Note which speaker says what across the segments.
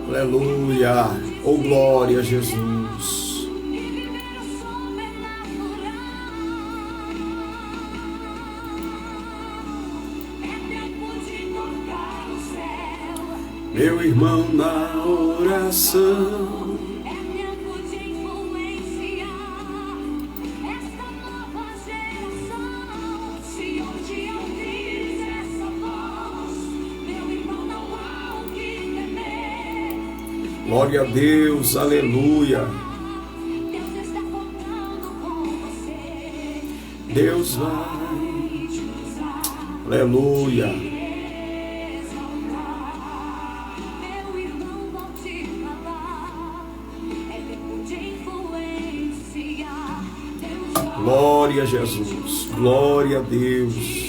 Speaker 1: Aleluia, oh glória a Jesus. Meu irmão na oração, glória a Deus, aleluia. Deus vai, aleluia. Glória a Jesus, glória a Deus.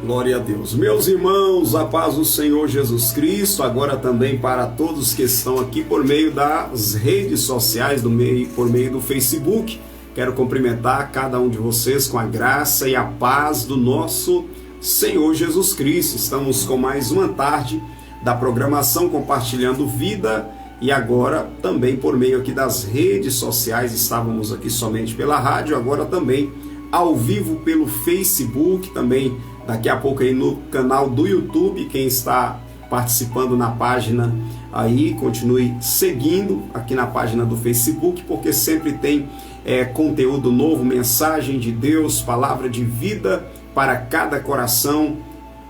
Speaker 1: Glória a Deus. Meus irmãos, a paz do Senhor Jesus Cristo, agora também para todos que estão aqui por meio das redes sociais, por meio do Facebook. Quero cumprimentar cada um de vocês com a graça e a paz do nosso Senhor Jesus Cristo. Estamos com mais uma tarde da programação Compartilhando Vida e agora também por meio aqui das redes sociais. Estávamos aqui somente pela rádio, agora também ao vivo pelo Facebook, também daqui a pouco aí no canal do YouTube. Quem está participando na página aí, continue seguindo aqui na página do Facebook, porque sempre tem conteúdo novo, mensagem de Deus, palavra de vida para cada coração,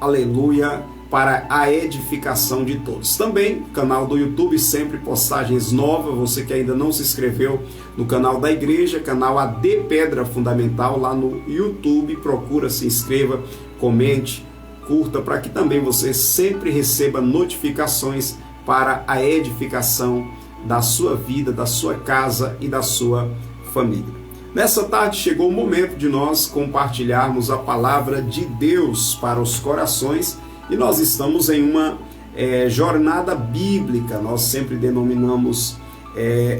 Speaker 1: aleluia, para a edificação de todos. Também canal do YouTube, sempre postagens novas. Você que ainda não se inscreveu no canal da igreja, canal AD Pedra Fundamental lá no YouTube, procura, se inscreva, comente, curta, para que também você sempre receba notificações para a edificação da sua vida, da sua casa e da sua família. Nessa tarde chegou o momento de nós compartilharmos a palavra de Deus para os corações e nós estamos em uma jornada bíblica. Nós sempre denominamos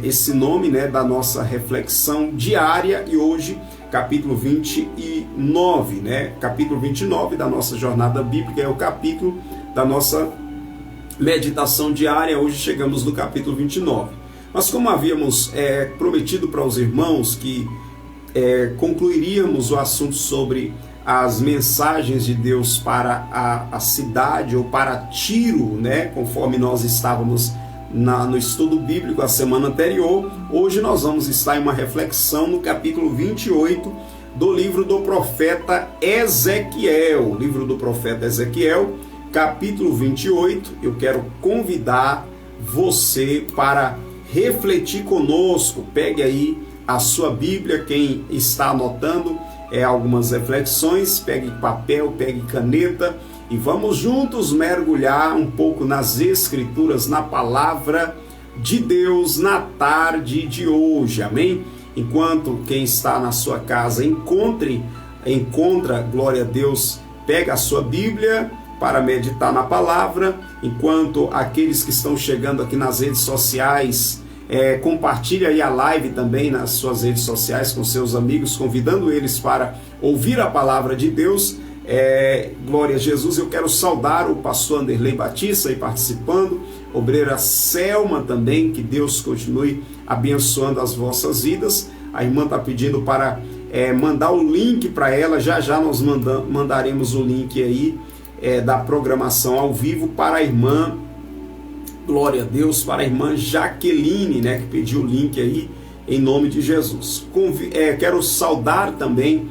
Speaker 1: esse nome, né, da nossa reflexão diária, e hoje capítulo 29, né? Capítulo 29 da nossa jornada bíblica é o capítulo da nossa meditação diária. Hoje chegamos no capítulo 29. Mas como havíamos prometido para os irmãos que concluiríamos o assunto sobre as mensagens de Deus para a cidade ou para Tiro, né? Conforme nós estávamos no estudo bíblico a semana anterior, hoje nós vamos estar em uma reflexão no capítulo 28 do livro do profeta Ezequiel. Livro do profeta Ezequiel, capítulo 28. Eu quero convidar você para refletir conosco. Pegue aí a sua Bíblia, quem está anotando algumas reflexões, pegue papel, pegue caneta, e vamos juntos mergulhar um pouco nas Escrituras, na palavra de Deus na tarde de hoje, amém? Enquanto quem está na sua casa encontra, glória a Deus, pega a sua Bíblia para meditar na palavra, enquanto aqueles que estão chegando aqui nas redes sociais, compartilhe aí a live também nas suas redes sociais com seus amigos, convidando eles para ouvir a palavra de Deus. Glória a Jesus. Eu quero saudar o pastor Anderley Batista aí participando, obreira Selma também, que Deus continue abençoando as vossas vidas. A irmã está pedindo para mandar o link para ela, já nós mandaremos o link aí da programação ao vivo para a irmã, glória a Deus, para a irmã Jaqueline, né, que pediu o link aí, em nome de Jesus. Quero saudar também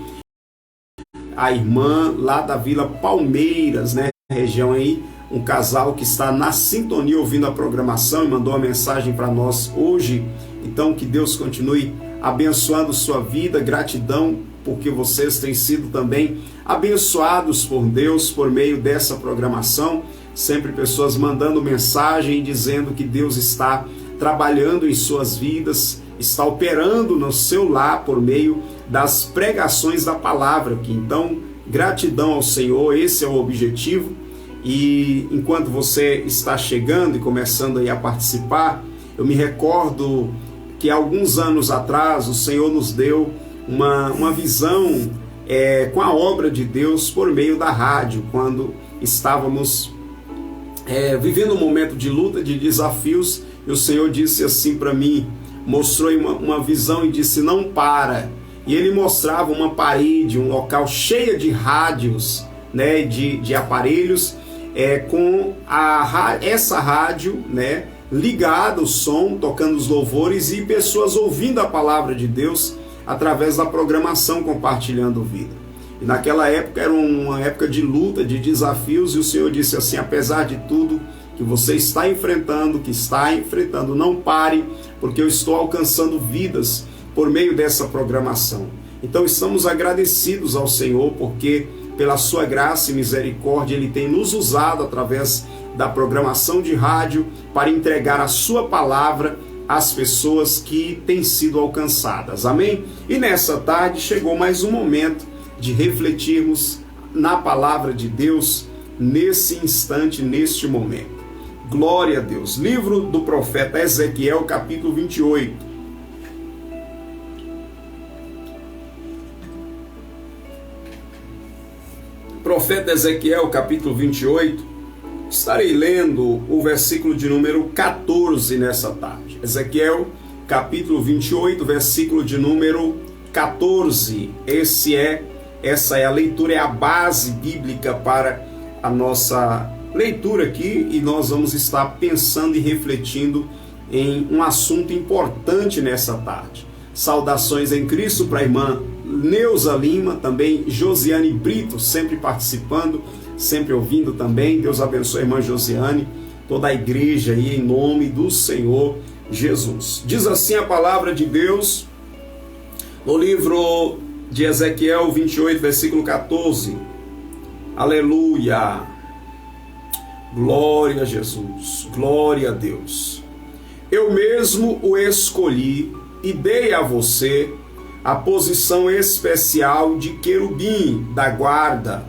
Speaker 1: a irmã lá da Vila Palmeiras, né, região aí, um casal que está na sintonia ouvindo a programação e mandou uma mensagem para nós hoje. Então que Deus continue abençoando sua vida, gratidão porque vocês têm sido também abençoados por Deus por meio dessa programação, sempre pessoas mandando mensagem dizendo que Deus está trabalhando em suas vidas, está operando no seu lar por meio das pregações da palavra aqui. Então, gratidão ao Senhor, esse é o objetivo. E enquanto você está chegando e começando aí a participar, eu me recordo que alguns anos atrás o Senhor nos deu uma visão com a obra de Deus por meio da rádio, quando estávamos vivendo um momento de luta, de desafios, e o Senhor disse assim para mim, mostrou uma visão e disse: não para. E ele mostrava uma parede, um local cheio de rádios, né, de aparelhos, com essa rádio, né, ligada, o som, tocando os louvores e pessoas ouvindo a palavra de Deus através da programação, compartilhando vida. E naquela época era uma época de luta, de desafios, e o Senhor disse assim: apesar de tudo que você está enfrentando, não pare, porque eu estou alcançando vidas por meio dessa programação. Então estamos agradecidos ao Senhor, porque pela sua graça e misericórdia Ele tem nos usado através da programação de rádio para entregar a sua palavra às pessoas que têm sido alcançadas. Amém? E nessa tarde chegou mais um momento de refletirmos na palavra de Deus nesse instante, neste momento. Glória a Deus. Livro do profeta Ezequiel, capítulo 28. Profeta Ezequiel, capítulo 28, estarei lendo o versículo de número 14 nessa tarde. Ezequiel, capítulo 28, versículo de número 14. Essa é a leitura, é a base bíblica para a nossa leitura aqui, e nós vamos estar pensando e refletindo em um assunto importante nessa tarde. Saudações em Cristo para a irmã Neuza Lima, também Josiane Brito, sempre participando, sempre ouvindo também. Deus abençoe a irmã Josiane, toda a igreja aí, em nome do Senhor Jesus. Diz assim a palavra de Deus no livro de Ezequiel 28, versículo 14. Aleluia! Glória a Jesus, glória a Deus. Eu mesmo o escolhi e dei a você a posição especial de querubim da guarda,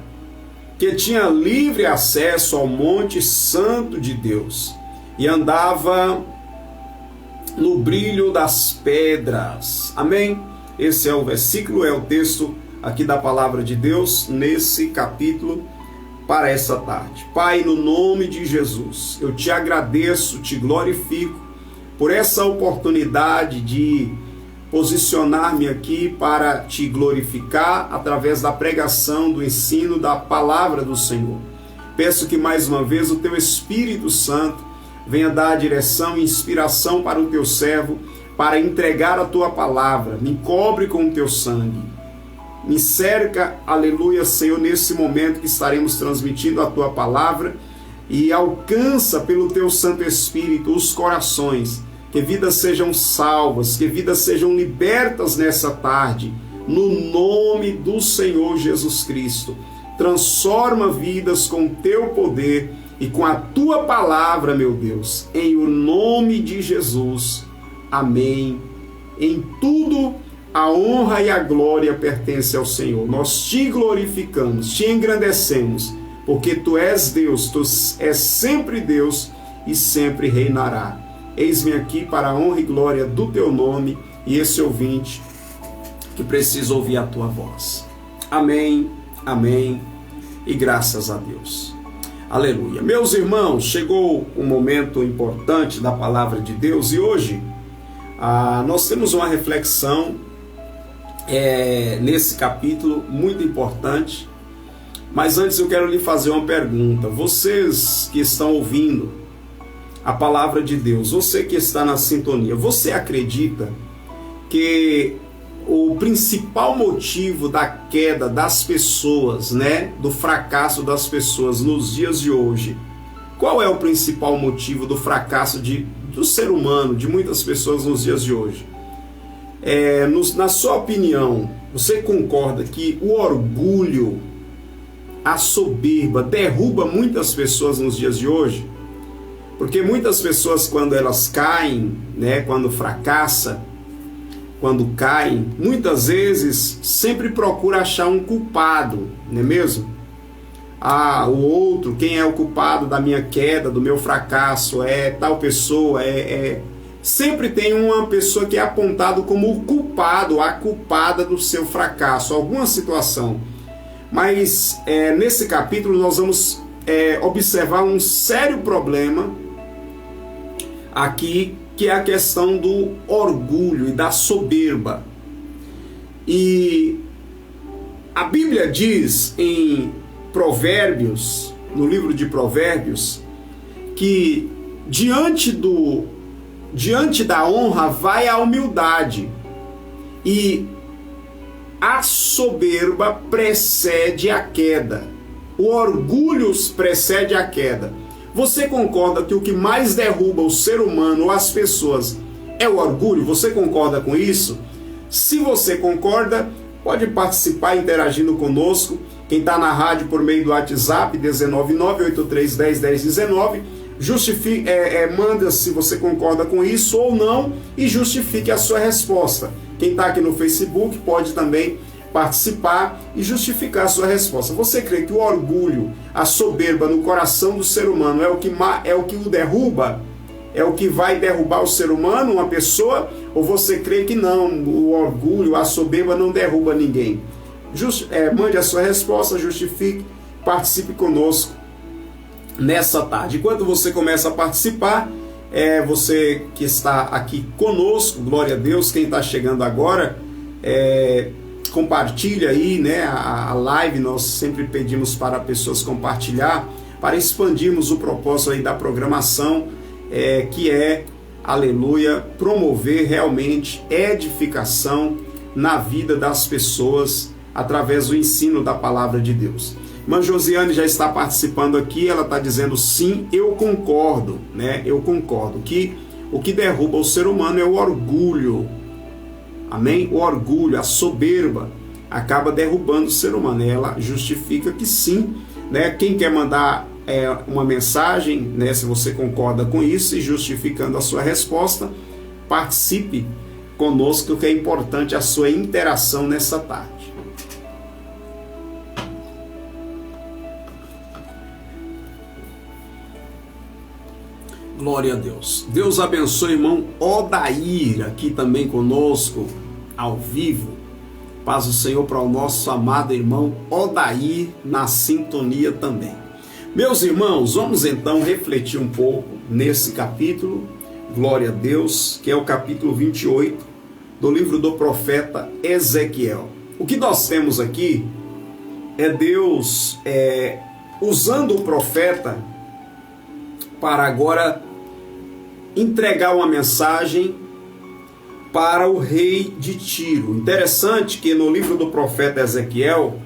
Speaker 1: que tinha livre acesso ao monte santo de Deus e andava no brilho das pedras. Amém? Esse é o versículo, é o texto aqui da palavra de Deus, nesse capítulo, para essa tarde. Pai, no nome de Jesus, eu te agradeço, te glorifico por essa oportunidade de posicionar-me aqui para te glorificar através da pregação, do ensino da palavra do Senhor. Peço que mais uma vez o teu Espírito Santo venha dar direção e inspiração para o teu servo, para entregar a tua palavra. Me cobre com o teu sangue. Me cerca, aleluia, Senhor, nesse momento que estaremos transmitindo a tua palavra, e alcança pelo teu Santo Espírito os corações, que vidas sejam salvas, que vidas sejam libertas nessa tarde, no nome do Senhor Jesus Cristo. Transforma vidas com o teu poder e com a tua palavra, meu Deus, em o nome de Jesus. Amém. Em tudo a honra e a glória pertence ao Senhor. Nós te glorificamos, te engrandecemos, porque tu és Deus, tu és sempre Deus e sempre reinará. Eis-me aqui para a honra e glória do teu nome e esse ouvinte que precisa ouvir a tua voz. Amém, amém e graças a Deus. Aleluia. Meus irmãos, chegou um momento importante da palavra de Deus e hoje nós temos uma reflexão nesse capítulo muito importante, mas antes eu quero lhe fazer uma pergunta. Vocês que estão ouvindo a palavra de Deus, você que está na sintonia, você acredita que o principal motivo da queda das pessoas, do fracasso das pessoas nos dias de hoje, qual é o principal motivo do fracasso do ser humano, de muitas pessoas nos dias de hoje? Na sua opinião, você concorda que o orgulho, a soberba derruba muitas pessoas nos dias de hoje? Porque muitas pessoas, quando elas caem, quando fracassam, quando caem, muitas vezes sempre procura achar um culpado, não é mesmo? O outro, quem é o culpado da minha queda, do meu fracasso, é tal pessoa, sempre tem uma pessoa que é apontado como o culpado, a culpada do seu fracasso, alguma situação. Mas nesse capítulo nós vamos observar um sério problema aqui, que é a questão do orgulho e da soberba. E a Bíblia diz em Provérbios, no livro de Provérbios, que diante da honra vai a humildade, e a soberba precede a queda. O orgulho precede a queda. Você concorda que o que mais derruba o ser humano ou as pessoas é o orgulho? Você concorda com isso? Se você concorda, pode participar interagindo conosco. Quem está na rádio por meio do WhatsApp, 19983101019, manda se você concorda com isso ou não e justifique a sua resposta. Quem está aqui no Facebook pode também participar e justificar a sua resposta. Você crê que o orgulho, a soberba no coração do ser humano é o que o derruba? É o que vai derrubar o ser humano, uma pessoa? Ou você crê que não, o orgulho, a soberba não derruba ninguém? Mande a sua resposta, justifique, participe conosco nessa tarde. Enquanto você começa a participar, você que está aqui conosco, glória a Deus, quem está chegando agora, compartilha aí, a live. Nós sempre pedimos para pessoas compartilhar, para expandirmos o propósito aí da programação, que é, aleluia, promover realmente edificação na vida das pessoas através do ensino da palavra de Deus. Irmã Josiane já está participando aqui, ela está dizendo sim, eu concordo, eu concordo que o que derruba o ser humano é o orgulho. Amém? O orgulho, a soberba acaba derrubando o ser humano. Ela justifica que sim, Quem quer mandar uma mensagem, se você concorda com isso e justificando a sua resposta, participe conosco, que é importante a sua interação nessa tarde. Glória a Deus. Deus abençoe, irmão Odair, aqui também conosco, ao vivo. Paz do Senhor para o nosso amado irmão Odair, na sintonia também. Meus irmãos, vamos então refletir um pouco nesse capítulo, glória a Deus, que é o capítulo 28 do livro do profeta Ezequiel. O que nós temos aqui é Deus usando o profeta para agora entregar uma mensagem para o rei de Tiro. Interessante que no livro do profeta Ezequiel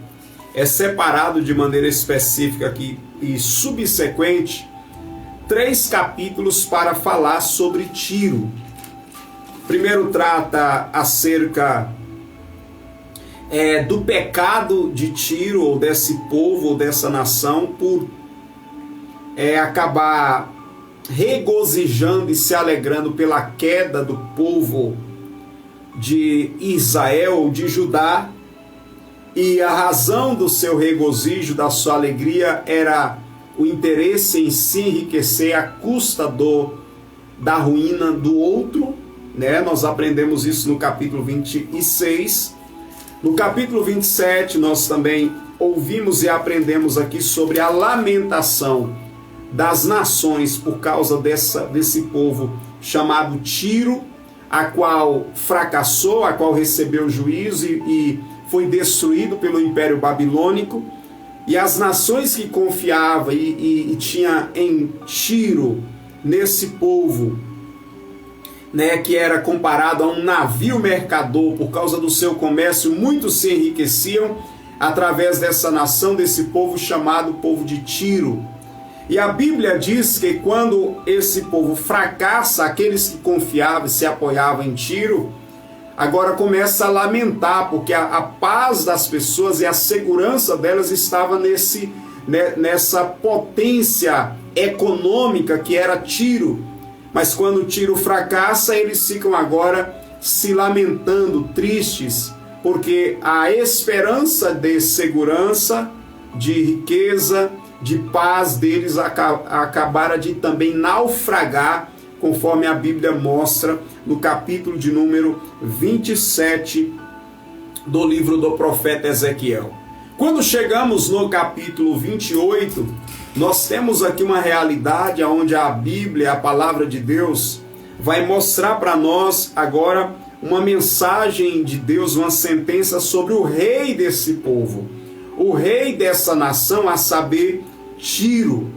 Speaker 1: é separado de maneira específica aqui e subsequente 3 capítulos para falar sobre Tiro. Primeiro trata acerca do pecado de Tiro, ou desse povo, ou dessa nação, por acabar regozijando e se alegrando pela queda do povo de Israel, de Judá, e a razão do seu regozijo, da sua alegria, era o interesse em se enriquecer à custa da ruína do outro, né? Nós aprendemos isso no capítulo 26. No capítulo 27, nós também ouvimos e aprendemos aqui sobre a lamentação das nações por causa desse povo chamado Tiro, a qual fracassou, a qual recebeu juízo e foi destruído pelo Império Babilônico. E as nações que confiavam e tinha em Tiro, nesse povo, né, que era comparado a um navio mercador, por causa do seu comércio, muitos se enriqueciam através dessa nação, desse povo chamado povo de Tiro. E a Bíblia diz que quando esse povo fracassa, aqueles que confiavam e se apoiavam em Tiro, agora começa a lamentar, porque a paz das pessoas e a segurança delas estava nessa potência econômica que era Tiro. Mas quando Tiro fracassa, eles ficam agora se lamentando, tristes, porque a esperança de segurança, de riqueza, de paz deles acabara de também naufragar, conforme a Bíblia mostra no capítulo de número 27 do livro do profeta Ezequiel. Quando chegamos no capítulo 28, nós temos aqui uma realidade onde a Bíblia, a palavra de Deus, vai mostrar para nós agora uma mensagem de Deus, uma sentença sobre o rei desse povo, o rei dessa nação, a saber, Tiro,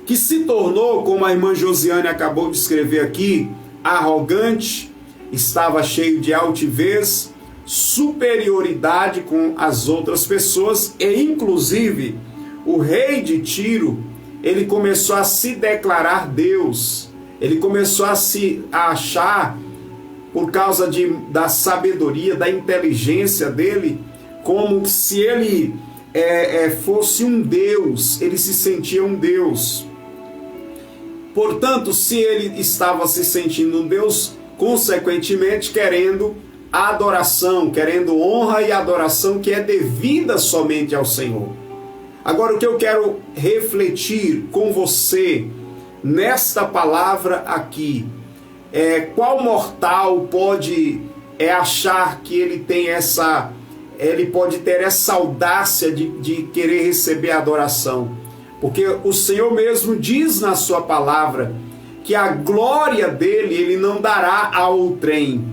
Speaker 1: que se tornou, como a irmã Josiane acabou de escrever aqui, arrogante, estava cheio de altivez, superioridade com as outras pessoas, e inclusive o rei de Tiro, ele começou a se declarar Deus, ele começou a se achar, por causa da sabedoria, da inteligência dele, como se ele fosse um Deus, ele se sentia um Deus. Portanto, se ele estava se sentindo um Deus, consequentemente querendo adoração, querendo honra e adoração que é devida somente ao Senhor. Agora, o que eu quero refletir com você nesta palavra aqui qual mortal pode achar que ele tem ele pode ter essa audácia de querer receber a adoração? Porque o Senhor mesmo diz na sua palavra que a glória dele ele não dará a outrem.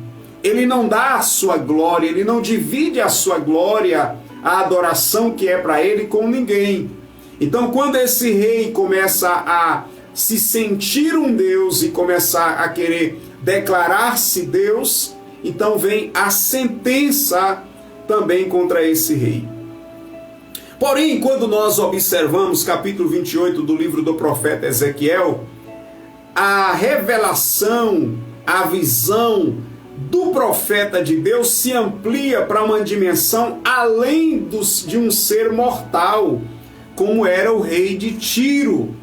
Speaker 1: Ele não dá a sua glória, ele não divide a sua glória, a adoração que é para ele, com ninguém. Então, quando esse rei começa a se sentir um Deus e começar a querer declarar-se Deus, então vem a sentença também contra esse rei. Porém, quando nós observamos capítulo 28 do livro do profeta Ezequiel, a revelação, a visão do profeta de Deus se amplia para uma dimensão além de um ser mortal, como era o rei de Tiro.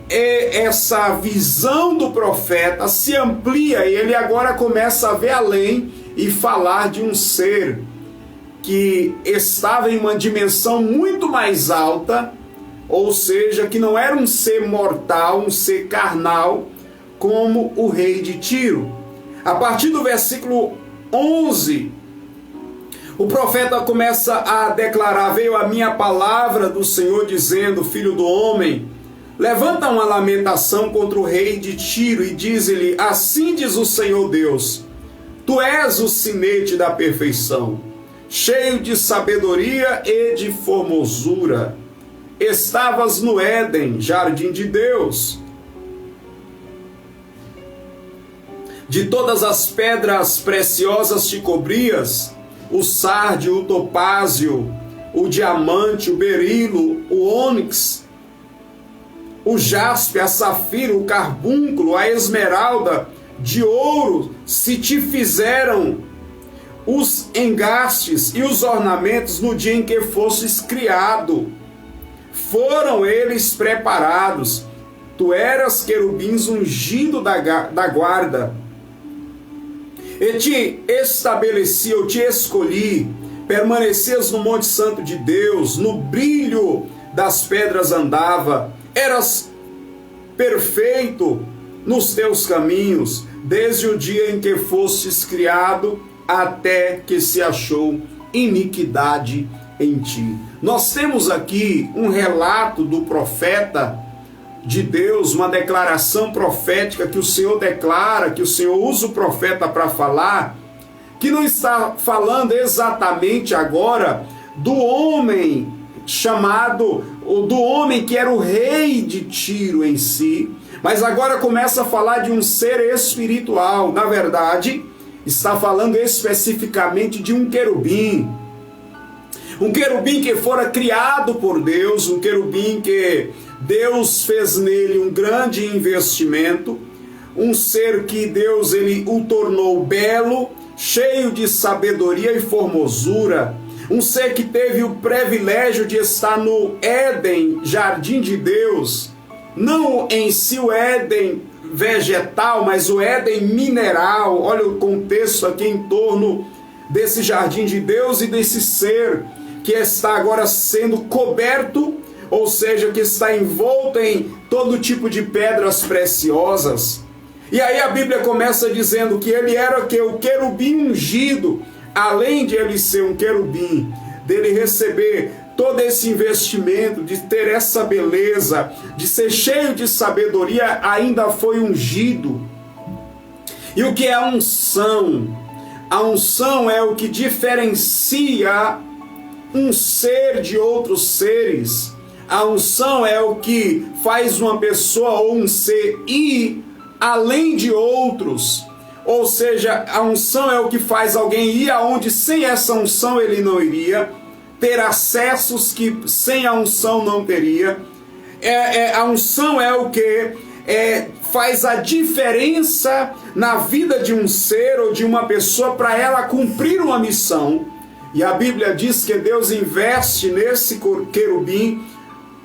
Speaker 1: E essa visão do profeta se amplia e ele agora começa a ver além e falar de um ser que estava em uma dimensão muito mais alta ou seja, que não era um ser mortal, um ser carnal, como o rei de Tiro. A partir do versículo 11, o profeta começa a declarar: veio a minha palavra do Senhor dizendo, filho do homem, levanta uma lamentação contra o rei de Tiro e diz-lhe, assim diz o Senhor Deus, tu és o sinete da perfeição, cheio de sabedoria e de formosura. Estavas no Éden, jardim de Deus. De todas as pedras preciosas te cobrias, o sárdio, o topázio, o diamante, o berilo, o ônix, o jaspe, a safira, o carbúnculo, a esmeralda, de ouro se te fizeram os engastes e os ornamentos no dia em que fostes criado. Foram eles preparados. Tu eras querubins ungido da guarda. E te estabeleci, eu te escolhi, permanecias no monte santo de Deus, no brilho das pedras andava, eras perfeito nos teus caminhos, desde o dia em que fostes criado, até que se achou iniquidade em ti. Nós temos aqui um relato do profeta de Deus, uma declaração profética que o Senhor declara, que o Senhor usa o profeta para falar, que não está falando exatamente agora do homem chamado, do homem que era o rei de Tiro em si, mas agora começa a falar de um ser espiritual. Na verdade, está falando especificamente de um querubim que fora criado por Deus, um querubim que Deus fez nele um grande investimento, um ser que Deus ele o tornou belo, cheio de sabedoria e formosura, um ser que teve o privilégio de estar no Éden, jardim de Deus, não em si o Éden vegetal, mas o Éden mineral. Olha o contexto aqui em torno desse jardim de Deus e desse ser que está agora sendo coberto, ou seja, que está envolto em todo tipo de pedras preciosas. E aí a Bíblia começa dizendo que ele era o querubim ungido, além de ele ser um querubim, dele receber todo esse investimento, de ter essa beleza, de ser cheio de sabedoria, ainda foi ungido. E o que é a unção? A unção é o que diferencia um ser de outros seres. A unção é o que faz uma pessoa ou um ser ir além de outros. Ou seja, a unção é o que faz alguém ir aonde sem essa unção ele não iria, ter acessos que sem a unção não teria. A unção é o que faz a diferença na vida de um ser ou de uma pessoa para ela cumprir uma missão. E a Bíblia diz que Deus investe nesse querubim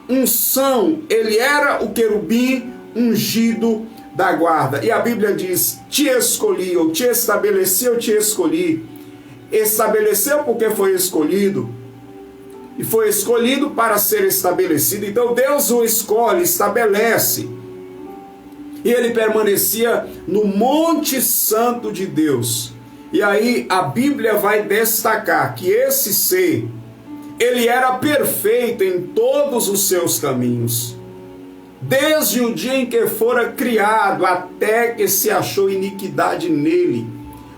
Speaker 1: unção. Ele era o querubim ungido da guarda. E a Bíblia diz, te escolhi, ou te estabeleci, eu te escolhi. Estabeleceu porque foi escolhido. E foi escolhido para ser estabelecido. Então Deus o escolhe, estabelece. E ele permanecia no Monte Santo de Deus. E aí a Bíblia vai destacar que esse ser, ele era perfeito em todos os seus caminhos. Desde o dia em que fora criado, até que se achou iniquidade nele.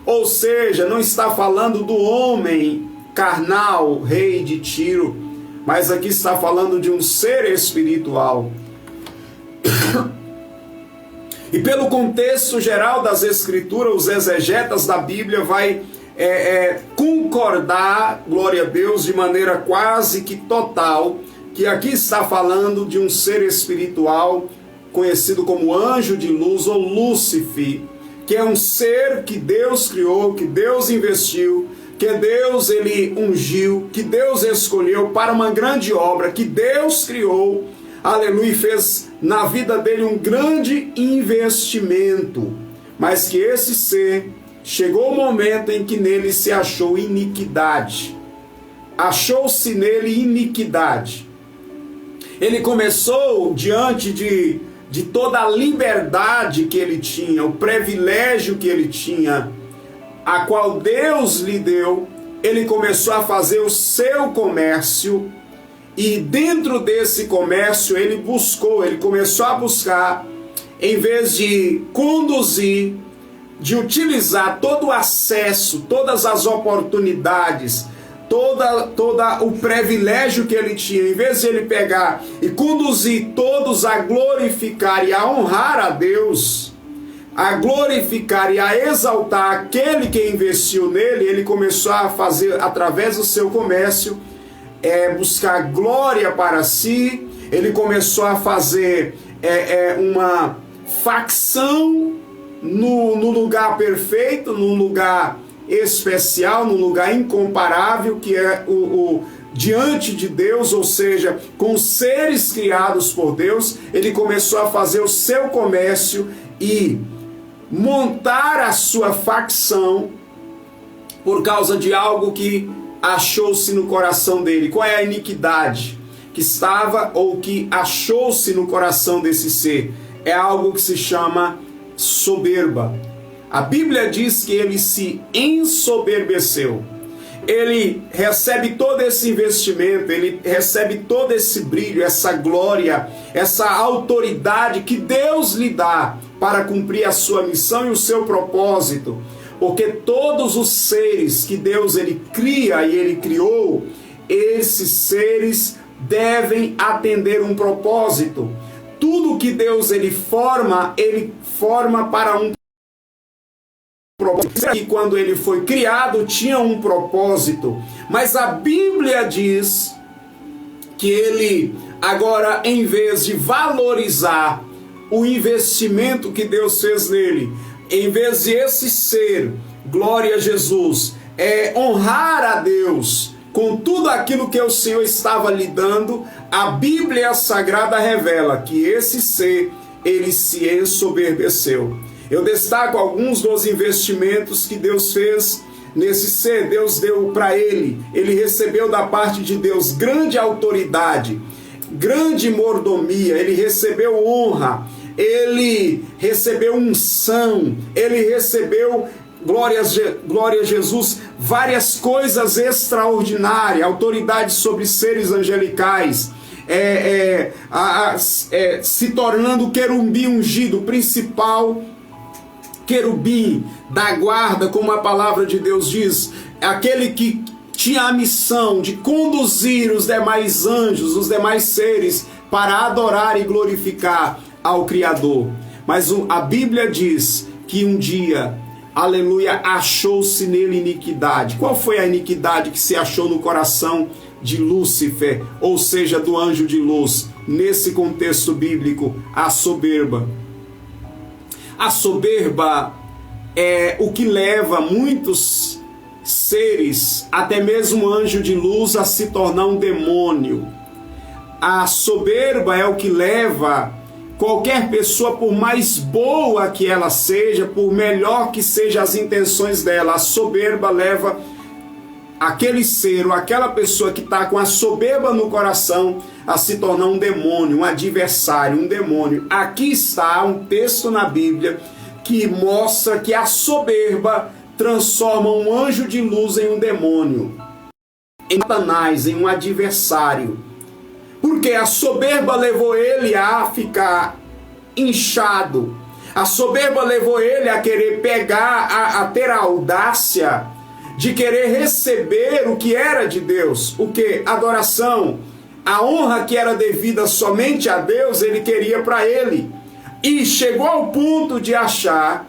Speaker 1: Ou seja, não está falando do homem carnal, rei de Tiro, mas aqui está falando de um ser espiritual. E pelo contexto geral das Escrituras, os exegetas da Bíblia vai concordar, glória a Deus, de maneira quase que total, que aqui está falando de um ser espiritual, conhecido como anjo de luz ou Lúcifer, que é um ser que Deus criou, que Deus investiu, que Deus ele ungiu, que Deus escolheu para uma grande obra, que Deus criou, aleluia, e fez na vida dele um grande investimento, mas que esse ser, chegou o momento em que nele se achou iniquidade, achou-se nele iniquidade. Ele começou diante de toda a liberdade que ele tinha, o privilégio que ele tinha, a qual Deus lhe deu. Ele começou a fazer o seu comércio, e dentro desse comércio ele começou a buscar, em vez de conduzir, de utilizar todo o acesso, todas as oportunidades, todo o privilégio que ele tinha, em vez de ele pegar e conduzir todos a glorificar e a honrar a Deus, a glorificar e a exaltar aquele que investiu nele, ele começou a fazer, através do seu comércio, buscar glória para si. Ele começou a fazer uma facção no lugar perfeito, num lugar especial, num lugar incomparável, que é o diante de Deus, ou seja, com seres criados por Deus. Ele começou a fazer o seu comércio e montar a sua facção por causa de algo que achou-se no coração dele. Qual é a iniquidade que estava ou que achou-se no coração desse ser? É algo que se chama soberba. A Bíblia diz que ele se ensoberbeceu. Ele recebe todo esse investimento, ele recebe todo esse brilho, essa glória, essa autoridade que Deus lhe dá para cumprir a sua missão e o seu propósito. Porque todos os seres que Deus ele cria e ele criou, esses seres devem atender um propósito. Tudo que Deus ele forma para um propósito. E quando ele foi criado, tinha um propósito. Mas a Bíblia diz que ele, agora, em vez de valorizar o investimento que Deus fez nele, em vez de esse ser, glória a Jesus, honrar a Deus com tudo aquilo que o Senhor estava lhe dando, a Bíblia Sagrada revela que esse ser, ele se ensoberbeceu. Eu destaco alguns dos investimentos que Deus fez nesse ser. Deus deu para ele recebeu da parte de Deus grande autoridade, grande mordomia, ele recebeu honra, ele recebeu unção, ele recebeu, glória a Jesus, várias coisas extraordinárias, autoridade sobre seres angelicais, se tornando o querubim ungido, o principal querubim da guarda, como a palavra de Deus diz, aquele que tinha a missão de conduzir os demais anjos, os demais seres, para adorar e glorificar ao Criador. Mas a Bíblia diz que um dia, aleluia, achou-se nele iniquidade. Qual foi a iniquidade que se achou no coração de Lúcifer, ou seja, do anjo de luz? Nesse contexto bíblico, a soberba. A soberba é o que leva muitos seres, até mesmo anjo de luz, a se tornar um demônio. A soberba é o que leva qualquer pessoa, por mais boa que ela seja, por melhor que sejam as intenções dela, a soberba leva aquele ser ou aquela pessoa que está com a soberba no coração a se tornar um demônio, um adversário, um demônio. Aqui está um texto na Bíblia que mostra que a soberba transforma um anjo de luz em um demônio, em Satanás, em um adversário. Porque a soberba levou ele a ficar inchado. A soberba levou ele a querer pegar, a ter a audácia de querer receber o que era de Deus. O que? Adoração. A honra que era devida somente a Deus, ele queria para ele. E chegou ao ponto de achar,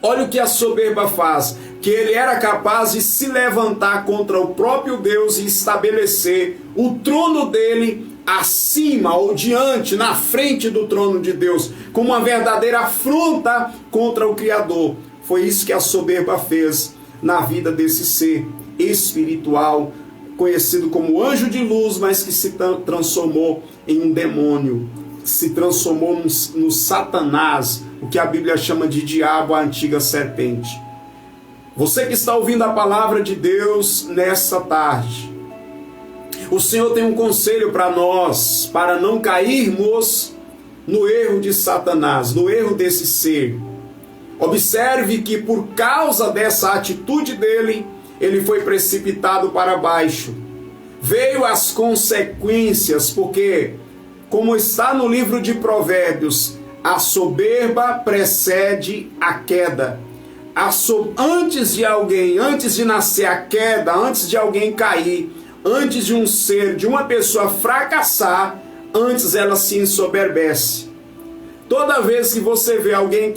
Speaker 1: olha o que a soberba faz, que ele era capaz de se levantar contra o próprio Deus e estabelecer o trono dele acima ou diante, na frente do trono de Deus, como uma verdadeira afronta contra o Criador. Foi isso que a soberba fez na vida desse ser espiritual, conhecido como anjo de luz, mas que se transformou em um demônio, se transformou no Satanás, o que a Bíblia chama de diabo, a antiga serpente. Você que está ouvindo a palavra de Deus nessa tarde, O Senhor tem um conselho para nós, para não cairmos no erro de Satanás, no erro desse ser. Observe que por causa dessa atitude dele, ele foi precipitado para baixo. Veio as consequências, porque, como está no livro de Provérbios, a soberba precede a queda. Antes de nascer a queda, antes de alguém cair, antes de um ser, de uma pessoa fracassar, antes ela se ensoberbece. Toda vez que você vê alguém,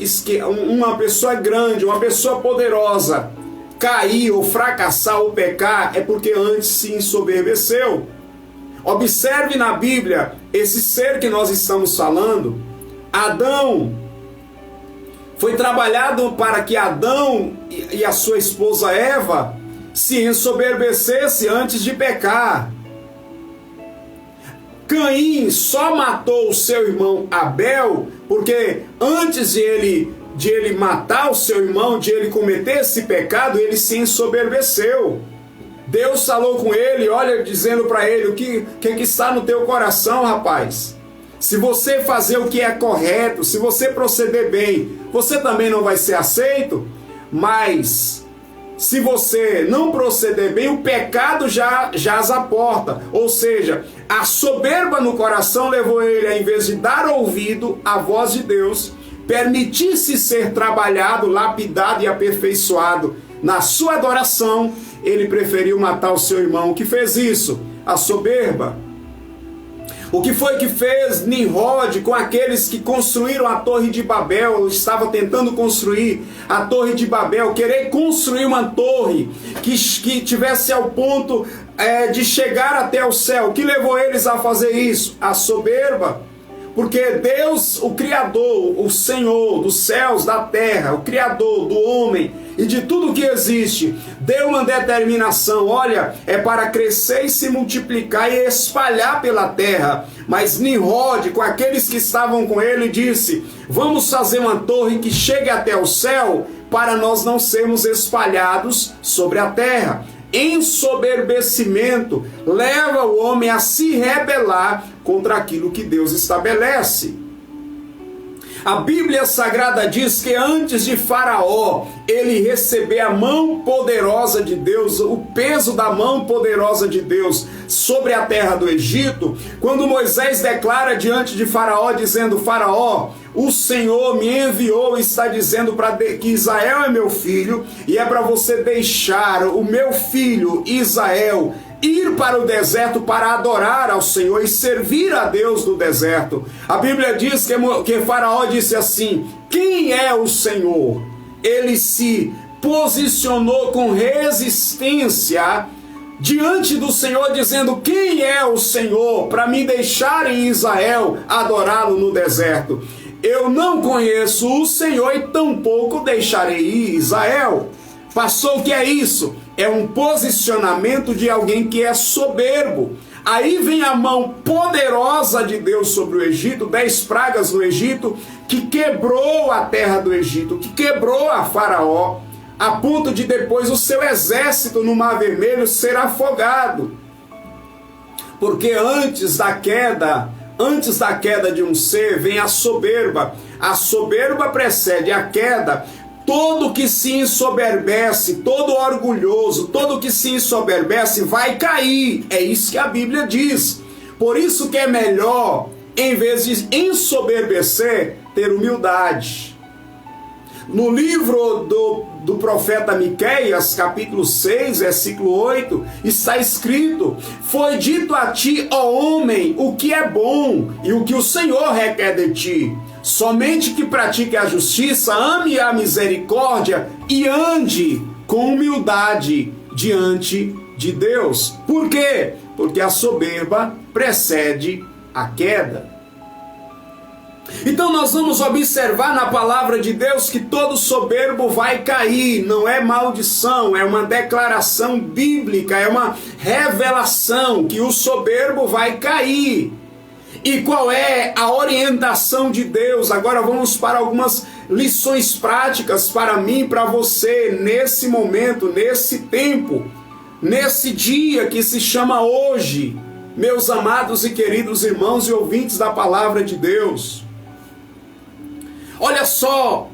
Speaker 1: uma pessoa grande, uma pessoa poderosa, cair ou fracassar ou pecar, é porque antes se ensoberbeceu. Observe na Bíblia, esse ser que nós estamos falando, Adão, foi trabalhado para que Adão e a sua esposa Eva se ensoberbecesse antes de pecar. Caim só matou o seu irmão Abel porque antes de ele matar o seu irmão, de ele cometer esse pecado, ele se ensoberbeceu. Deus falou com ele, olha, dizendo para ele, o que está no teu coração, rapaz? Se você fazer o que é correto, se você proceder bem, você também não vai ser aceito, mas se você não proceder bem, o pecado já jaz à porta. Ou seja, a soberba no coração levou ele, ao invés de dar ouvido à voz de Deus, permitir-se ser trabalhado, lapidado e aperfeiçoado na sua adoração, ele preferiu matar o seu irmão. O que fez isso? A soberba. O que foi que fez Nimrod com aqueles que construíram a Torre de Babel? Estava tentando construir a Torre de Babel, querer construir uma torre que tivesse ao ponto de chegar até o céu. O que levou eles a fazer isso? A soberba. Porque Deus, o Criador, o Senhor dos céus, da terra, o Criador do homem e de tudo que existe, deu uma determinação, olha, é para crescer e se multiplicar e espalhar pela terra. Mas Nimrod, com aqueles que estavam com ele, disse, vamos fazer uma torre que chegue até o céu, para nós não sermos espalhados sobre a terra. Ensoberbecimento leva o homem a se rebelar contra aquilo que Deus estabelece. A Bíblia Sagrada diz que antes de Faraó ele receber a mão poderosa de Deus, o peso da mão poderosa de Deus sobre a terra do Egito, quando Moisés declara diante de Faraó, dizendo, Faraó, o Senhor me enviou e está dizendo que Israel é meu filho, e é para você deixar o meu filho Israel ir para o deserto para adorar ao Senhor e servir a Deus no deserto. A Bíblia diz que Faraó disse assim, quem é o Senhor? Ele se posicionou com resistência diante do Senhor, dizendo, quem é o Senhor para me deixar em Israel adorá-lo no deserto? Eu não conheço o Senhor e tampouco deixarei ir Israel. Pastor, o que é isso? É um posicionamento de alguém que é soberbo. Aí vem a mão poderosa de Deus sobre o Egito, 10 pragas no Egito, que quebrou a terra do Egito, que quebrou a Faraó, a ponto de depois o seu exército no Mar Vermelho ser afogado. Porque antes da queda de um ser vem a soberba. A soberba precede a queda. Todo que se ensoberbece, todo orgulhoso, todo que se ensoberbece vai cair. É isso que a Bíblia diz. Por isso que é melhor, em vez de ensoberbecer, ter humildade. No livro do profeta Miqueias, capítulo 6, versículo 8, está escrito, foi dito a ti, ó homem, o que é bom e o que o Senhor requer de ti. Somente que pratique a justiça, ame a misericórdia e ande com humildade diante de Deus. Por quê? Porque a soberba precede a queda. Então nós vamos observar na palavra de Deus que todo soberbo vai cair. Não é maldição, é uma declaração bíblica, é uma revelação que o soberbo vai cair. E qual é a orientação de Deus? Agora vamos para algumas lições práticas para mim e para você nesse momento, nesse tempo. nesse dia que se chama hoje, meus amados e queridos irmãos e ouvintes da palavra de Deus. Olha só,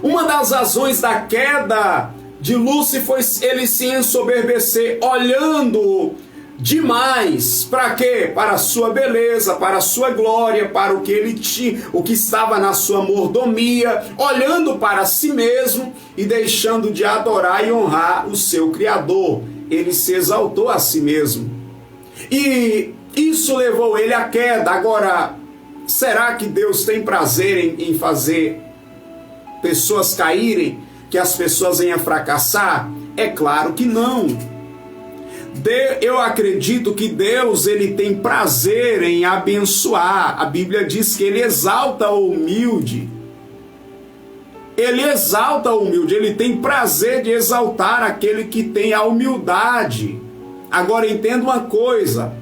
Speaker 1: uma das razões da queda de Lúcifer foi ele se ensoberbecer, olhando demais. Para quê? Para a sua beleza, para a sua glória, para o que ele tinha, o que estava na sua mordomia, olhando para si mesmo e deixando de adorar e honrar o seu Criador. Ele se exaltou a si mesmo. E isso levou ele à queda. Agora, será que Deus tem prazer em fazer pessoas caírem, que as pessoas venham a fracassar? É claro que não. Eu acredito que Deus, ele tem prazer em abençoar. A Bíblia diz que ele exalta o humilde. Ele exalta o humilde, ele tem prazer de exaltar aquele que tem a humildade. Agora entenda uma coisa,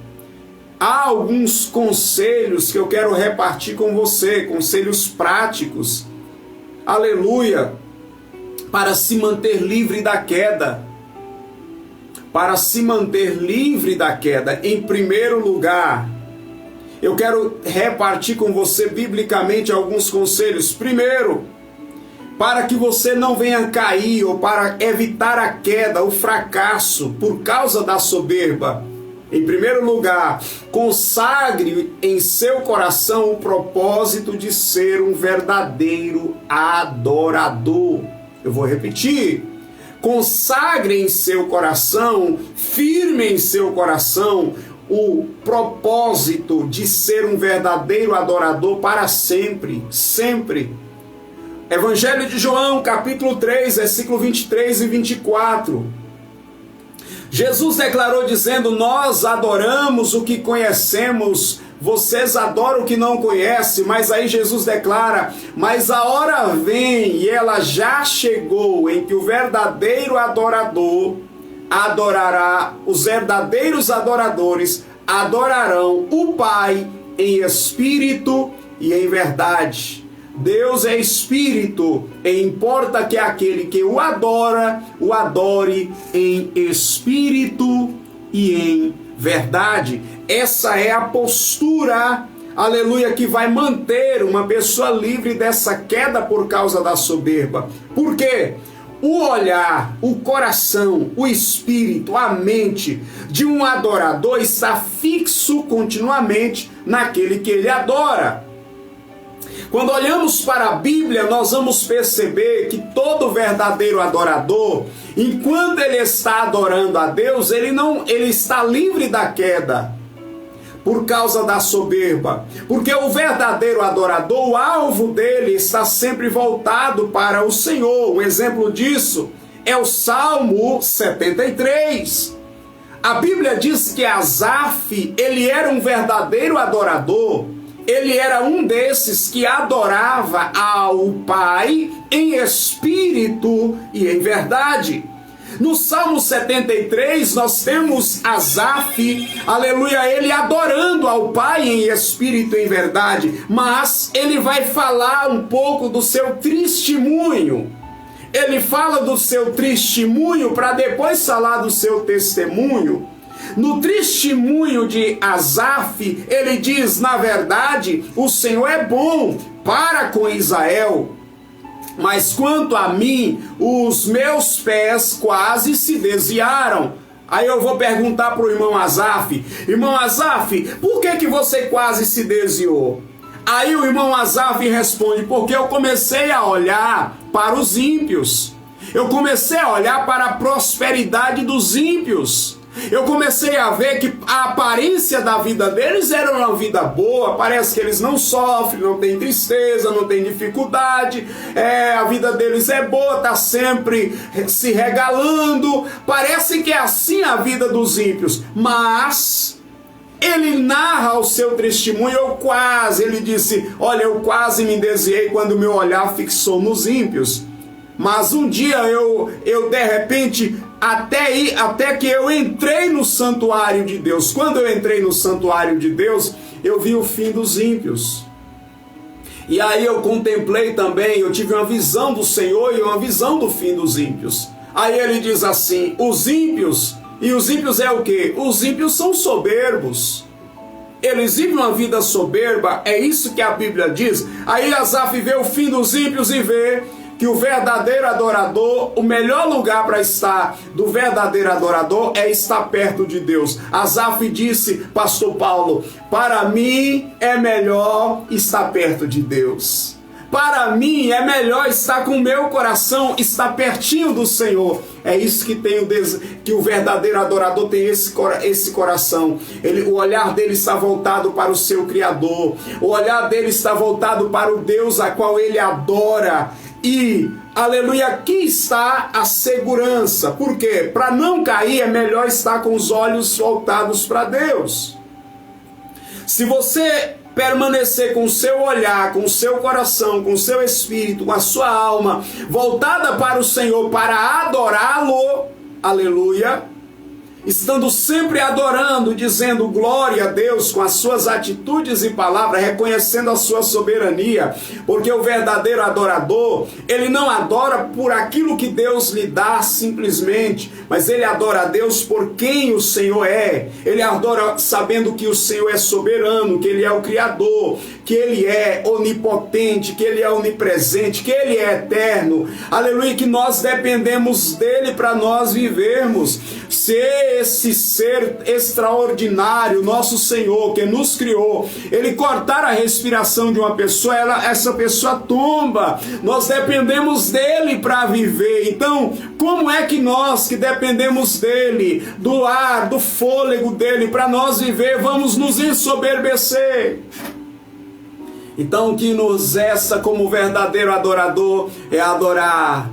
Speaker 1: há alguns conselhos que eu quero repartir com você, conselhos práticos, aleluia, para se manter livre da queda. Para se manter livre da queda, em primeiro lugar, eu quero repartir com você biblicamente alguns conselhos. Primeiro, para que você não venha cair, ou para evitar a queda, o fracasso, por causa da soberba. Em primeiro lugar, consagre em seu coração o propósito de ser um verdadeiro adorador. Eu vou repetir. Consagre em seu coração, firme em seu coração, o propósito de ser um verdadeiro adorador para sempre, sempre. Evangelho de João, capítulo 3, versículo 23 e 24. Jesus declarou dizendo: nós adoramos o que conhecemos, vocês adoram o que não conhecem. Mas aí Jesus declara: mas a hora vem, e ela já chegou, em que o verdadeiro adorador adorará, os verdadeiros adoradores adorarão o Pai em espírito e em verdade. Deus é espírito, e importa que aquele que o adora, o adore em espírito e em verdade. Essa é a postura, aleluia, que vai manter uma pessoa livre dessa queda por causa da soberba. Por quê? O olhar, o coração, o espírito, a mente de um adorador está fixo continuamente naquele que ele adora. Quando olhamos para a Bíblia, nós vamos perceber que todo verdadeiro adorador, enquanto ele está adorando a Deus, ele está livre da queda por causa da soberba. Porque o verdadeiro adorador, o alvo dele está sempre voltado para o Senhor. Um exemplo disso é o Salmo 73. A Bíblia diz que Asaf, ele era um verdadeiro adorador. Ele era um desses que adorava ao Pai em espírito e em verdade. No Salmo 73 nós temos Asaf, aleluia, ele adorando ao Pai em espírito e em verdade. Mas ele vai falar um pouco do seu testemunho. Ele fala do seu testemunho para depois falar do seu testemunho. No testemunho de Asaf, ele diz: na verdade, o Senhor é bom para com Israel, mas quanto a mim, os meus pés quase se desviaram. Aí eu vou perguntar para o irmão Asaf: irmão Asaf, por que você quase se desviou? Aí o irmão Asaf responde: porque eu comecei a olhar para os ímpios. Eu comecei a olhar para a prosperidade dos ímpios. Eu comecei a ver que a aparência da vida deles era uma vida boa. Parece que eles não sofrem, não tem tristeza, não tem dificuldade. A vida deles é boa, está sempre se regalando. Parece que é assim a vida dos ímpios. Mas ele narra o seu testemunho. Ele disse: olha, eu quase me desviei quando meu olhar fixou nos ímpios. Mas um dia eu de repente, até que eu entrei no santuário de Deus. Quando eu entrei no santuário de Deus, eu vi o fim dos ímpios. E aí eu contemplei também, eu tive uma visão do Senhor e uma visão do fim dos ímpios. Aí ele diz assim: os ímpios E os ímpios é o quê? Os ímpios são soberbos. Eles vivem uma vida soberba, é isso que a Bíblia diz. Aí Asaf vê o fim dos ímpios e vê que o verdadeiro adorador, o melhor lugar para estar do verdadeiro adorador é estar perto de Deus. Asaf disse, pastor Paulo, para mim é melhor estar perto de Deus. Para mim é melhor estar com o meu coração, estar pertinho do Senhor. É isso que tem que o verdadeiro adorador tem esse coração. O olhar dele está voltado para o seu Criador. O olhar dele está voltado para o Deus a qual ele adora. E, aleluia, aqui está a segurança. Por quê? Para não cair é melhor estar com os olhos voltados para Deus. Se você permanecer com o seu olhar, com o seu coração, com o seu espírito, com a sua alma voltada para o Senhor, para adorá-lo, aleluia, estando sempre adorando, dizendo glória a Deus com as suas atitudes e palavras, reconhecendo a sua soberania, porque o verdadeiro adorador, ele não adora por aquilo que Deus lhe dá simplesmente, mas ele adora a Deus por quem o Senhor é. Ele adora sabendo que o Senhor é soberano, que ele é o Criador, que ele é onipotente, que ele é onipresente, que ele é eterno, aleluia, que nós dependemos dele para nós vivermos. Se esse ser extraordinário, nosso Senhor, que nos criou, ele cortar a respiração de uma pessoa, essa pessoa tomba. Nós dependemos dele para viver. Então, como é que nós que dependemos dele, do ar, do fôlego dele, para nós viver, vamos nos ensoberbecer? Então o que nos resta como verdadeiro adorador é adorar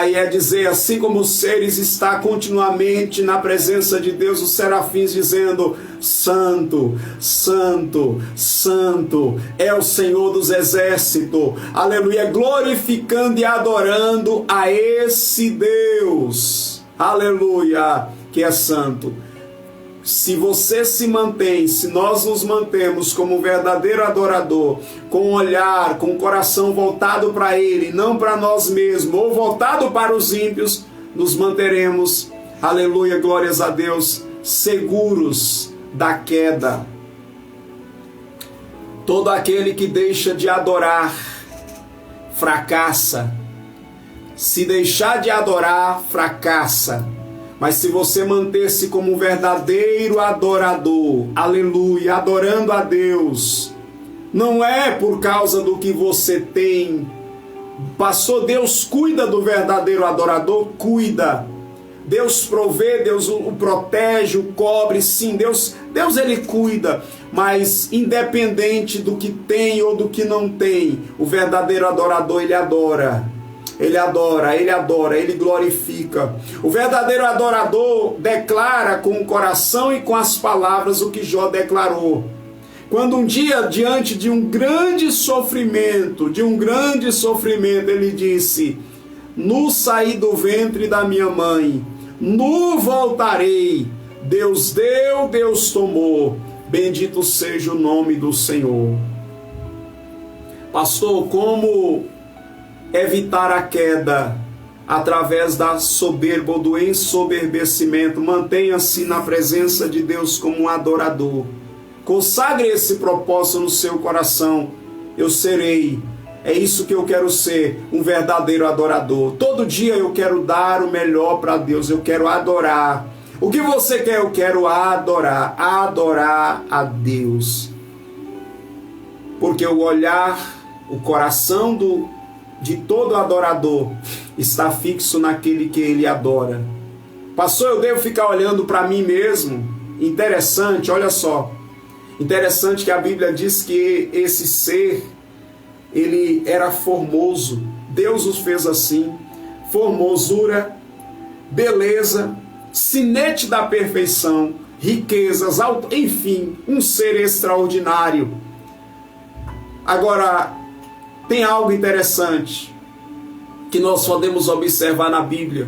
Speaker 1: e é dizer, assim como os seres está continuamente na presença de Deus, os serafins dizendo, santo, santo, santo é o Senhor dos exércitos, aleluia, glorificando e adorando a esse Deus, aleluia, que é santo. Se você se mantém, se nós nos mantemos como um verdadeiro adorador, com um olhar, com o coração voltado para Ele, não para nós mesmos, ou voltado para os ímpios, nos manteremos, aleluia, glórias a Deus, seguros da queda. Todo aquele que deixa de adorar, fracassa. Se deixar de adorar, fracassa. Mas se você manter-se como um verdadeiro adorador, aleluia, adorando a Deus, não é por causa do que você tem. Pastor, Deus cuida do verdadeiro adorador? Cuida. Deus provê, Deus o protege, o cobre, sim, Deus ele cuida, mas independente do que tem ou do que não tem, o verdadeiro adorador, ele adora. Ele adora, ele glorifica. O verdadeiro adorador declara com o coração e com as palavras o que Jó declarou. Quando um dia, diante de um grande sofrimento, ele disse, nu saí do ventre da minha mãe, nu voltarei, Deus deu, Deus tomou, bendito seja o nome do Senhor. Pastor, como evitar a queda através da soberba ou do ensoberbecimento? Mantenha-se na presença de Deus como um adorador. Consagre esse propósito no seu coração. Eu serei, é isso que eu quero ser, um verdadeiro adorador. Todo dia eu quero dar o melhor para Deus, eu quero adorar. O que você quer? Eu quero adorar a Deus. Porque o olhar, o coração de todo adorador está fixo naquele que ele adora. Pastor, eu devo ficar olhando para mim mesmo? Interessante, olha só. Interessante que a Bíblia diz que esse ser, ele era formoso. Deus os fez assim. Formosura, beleza, sinete da perfeição, riquezas, enfim, um ser extraordinário. Agora, tem algo interessante que nós podemos observar na Bíblia.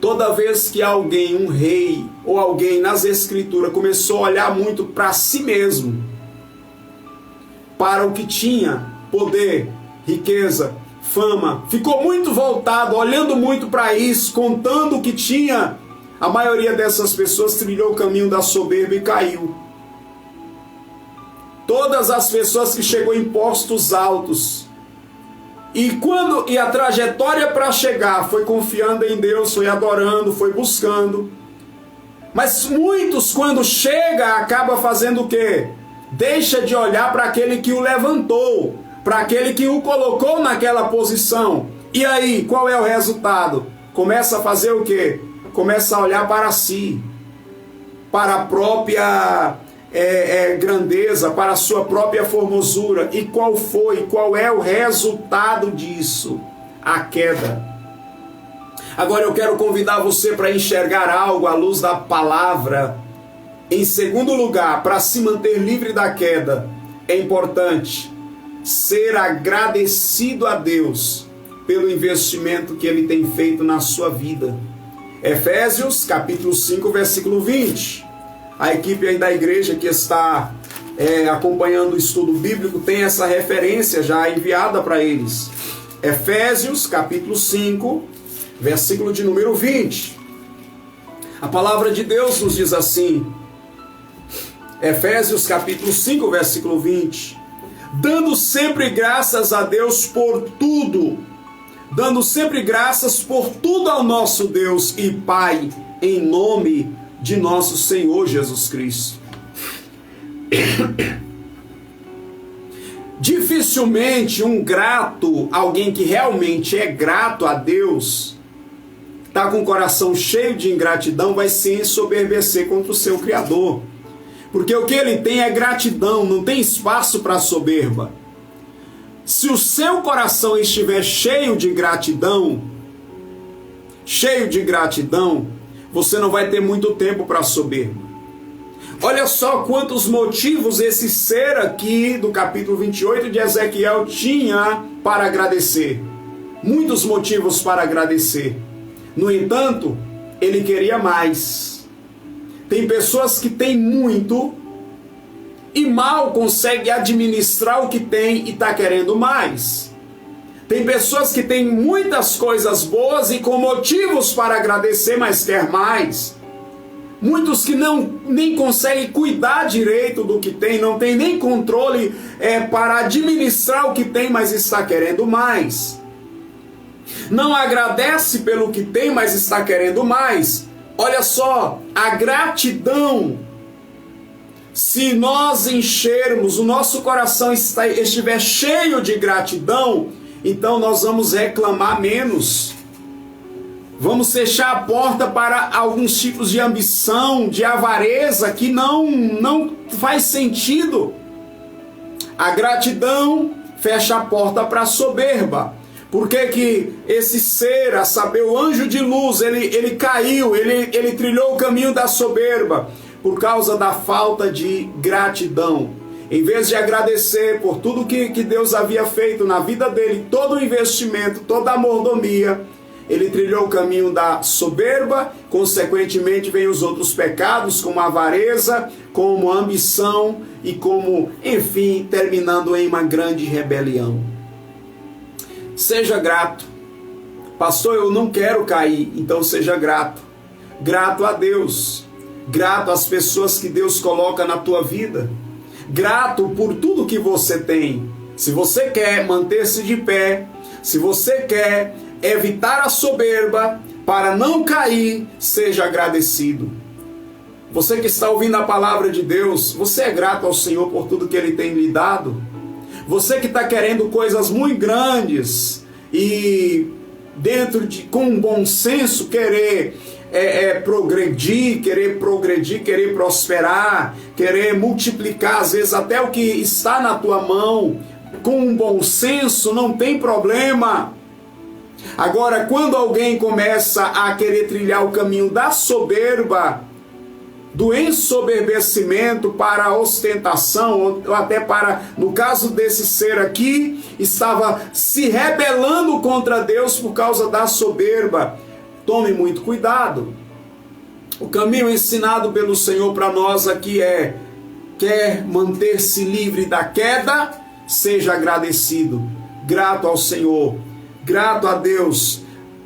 Speaker 1: Toda vez que alguém, um rei ou alguém nas Escrituras começou a olhar muito para si mesmo, para o que tinha, poder, riqueza, fama, ficou muito voltado, olhando muito para isso, contando o que tinha, A maioria dessas pessoas trilhou o caminho da soberba e caiu. Todas as pessoas que chegou em postos altos, e a trajetória para chegar foi confiando em Deus, foi adorando, foi buscando. Mas muitos, quando chega, acaba fazendo o quê? Deixa de olhar para aquele que o levantou, para aquele que o colocou naquela posição. E aí, qual é o resultado? Começa a fazer o quê? Começa a olhar para si, para a própria grandeza, para a sua própria formosura. E qual é o resultado disso? A queda. Agora eu quero convidar você para enxergar algo à luz da palavra. Em segundo lugar, para se manter livre da queda, é importante ser agradecido a Deus pelo investimento que Ele tem feito na sua vida. Efésios capítulo 5, versículo 20. A equipe aí da igreja que está acompanhando o estudo bíblico tem essa referência já enviada para eles. Efésios capítulo 5, versículo de número 20. A palavra de Deus nos diz assim, Efésios capítulo 5, versículo 20. Dando sempre graças a Deus por tudo, dando sempre graças por tudo ao nosso Deus e Pai, em nome de nosso Senhor Jesus Cristo. Dificilmente um grato, alguém que realmente é grato a Deus, está com o coração cheio de ingratidão, vai se ensoberbecer contra o seu Criador. Porque o que ele tem é gratidão, não tem espaço para soberba. Se o seu coração estiver cheio de gratidão, você não vai ter muito tempo para soberba. Olha só quantos motivos esse ser aqui do capítulo 28 de Ezequiel tinha para agradecer. Muitos motivos para agradecer. No entanto, ele queria mais. Tem pessoas que têm muito e mal conseguem administrar o que tem e está querendo mais. Tem pessoas que têm muitas coisas boas e com motivos para agradecer, mas quer mais. Muitos que nem conseguem cuidar direito do que tem, não tem nem controle para administrar o que tem, mas está querendo mais. Não agradece pelo que tem, mas está querendo mais. Olha só, a gratidão, se nós enchermos, o nosso coração estiver cheio de gratidão, então nós vamos reclamar menos. Vamos fechar a porta para alguns tipos de ambição, de avareza, que não faz sentido. A gratidão fecha a porta para a soberba. Por que esse ser, a saber, o anjo de luz, ele caiu, ele trilhou o caminho da soberba? Por causa da falta de gratidão. Em vez de agradecer por tudo que Deus havia feito na vida dele, todo o investimento, toda a mordomia, ele trilhou o caminho da soberba, consequentemente vem os outros pecados, como a avareza, como a ambição e como, enfim, terminando em uma grande rebelião. Seja grato. Pastor, eu não quero cair, então seja grato. Grato a Deus. Grato às pessoas que Deus coloca na tua vida. Grato por tudo que você tem. Se você quer manter-se de pé, se você quer evitar a soberba, para não cair, seja agradecido. Você que está ouvindo a palavra de Deus, você é grato ao Senhor por tudo que Ele tem lhe dado? Você que está querendo coisas muito grandes e com um bom senso querer progredir, querer prosperar, querer multiplicar, às vezes até o que está na tua mão, com um bom senso, não tem problema. Agora, quando alguém começa a querer trilhar o caminho da soberba, do ensoberbecimento para a ostentação, ou até para, no caso desse ser aqui, estava se rebelando contra Deus por causa da soberba. Tome muito cuidado. O caminho ensinado pelo Senhor para nós aqui quer manter-se livre da queda, seja agradecido, grato ao Senhor, grato a Deus.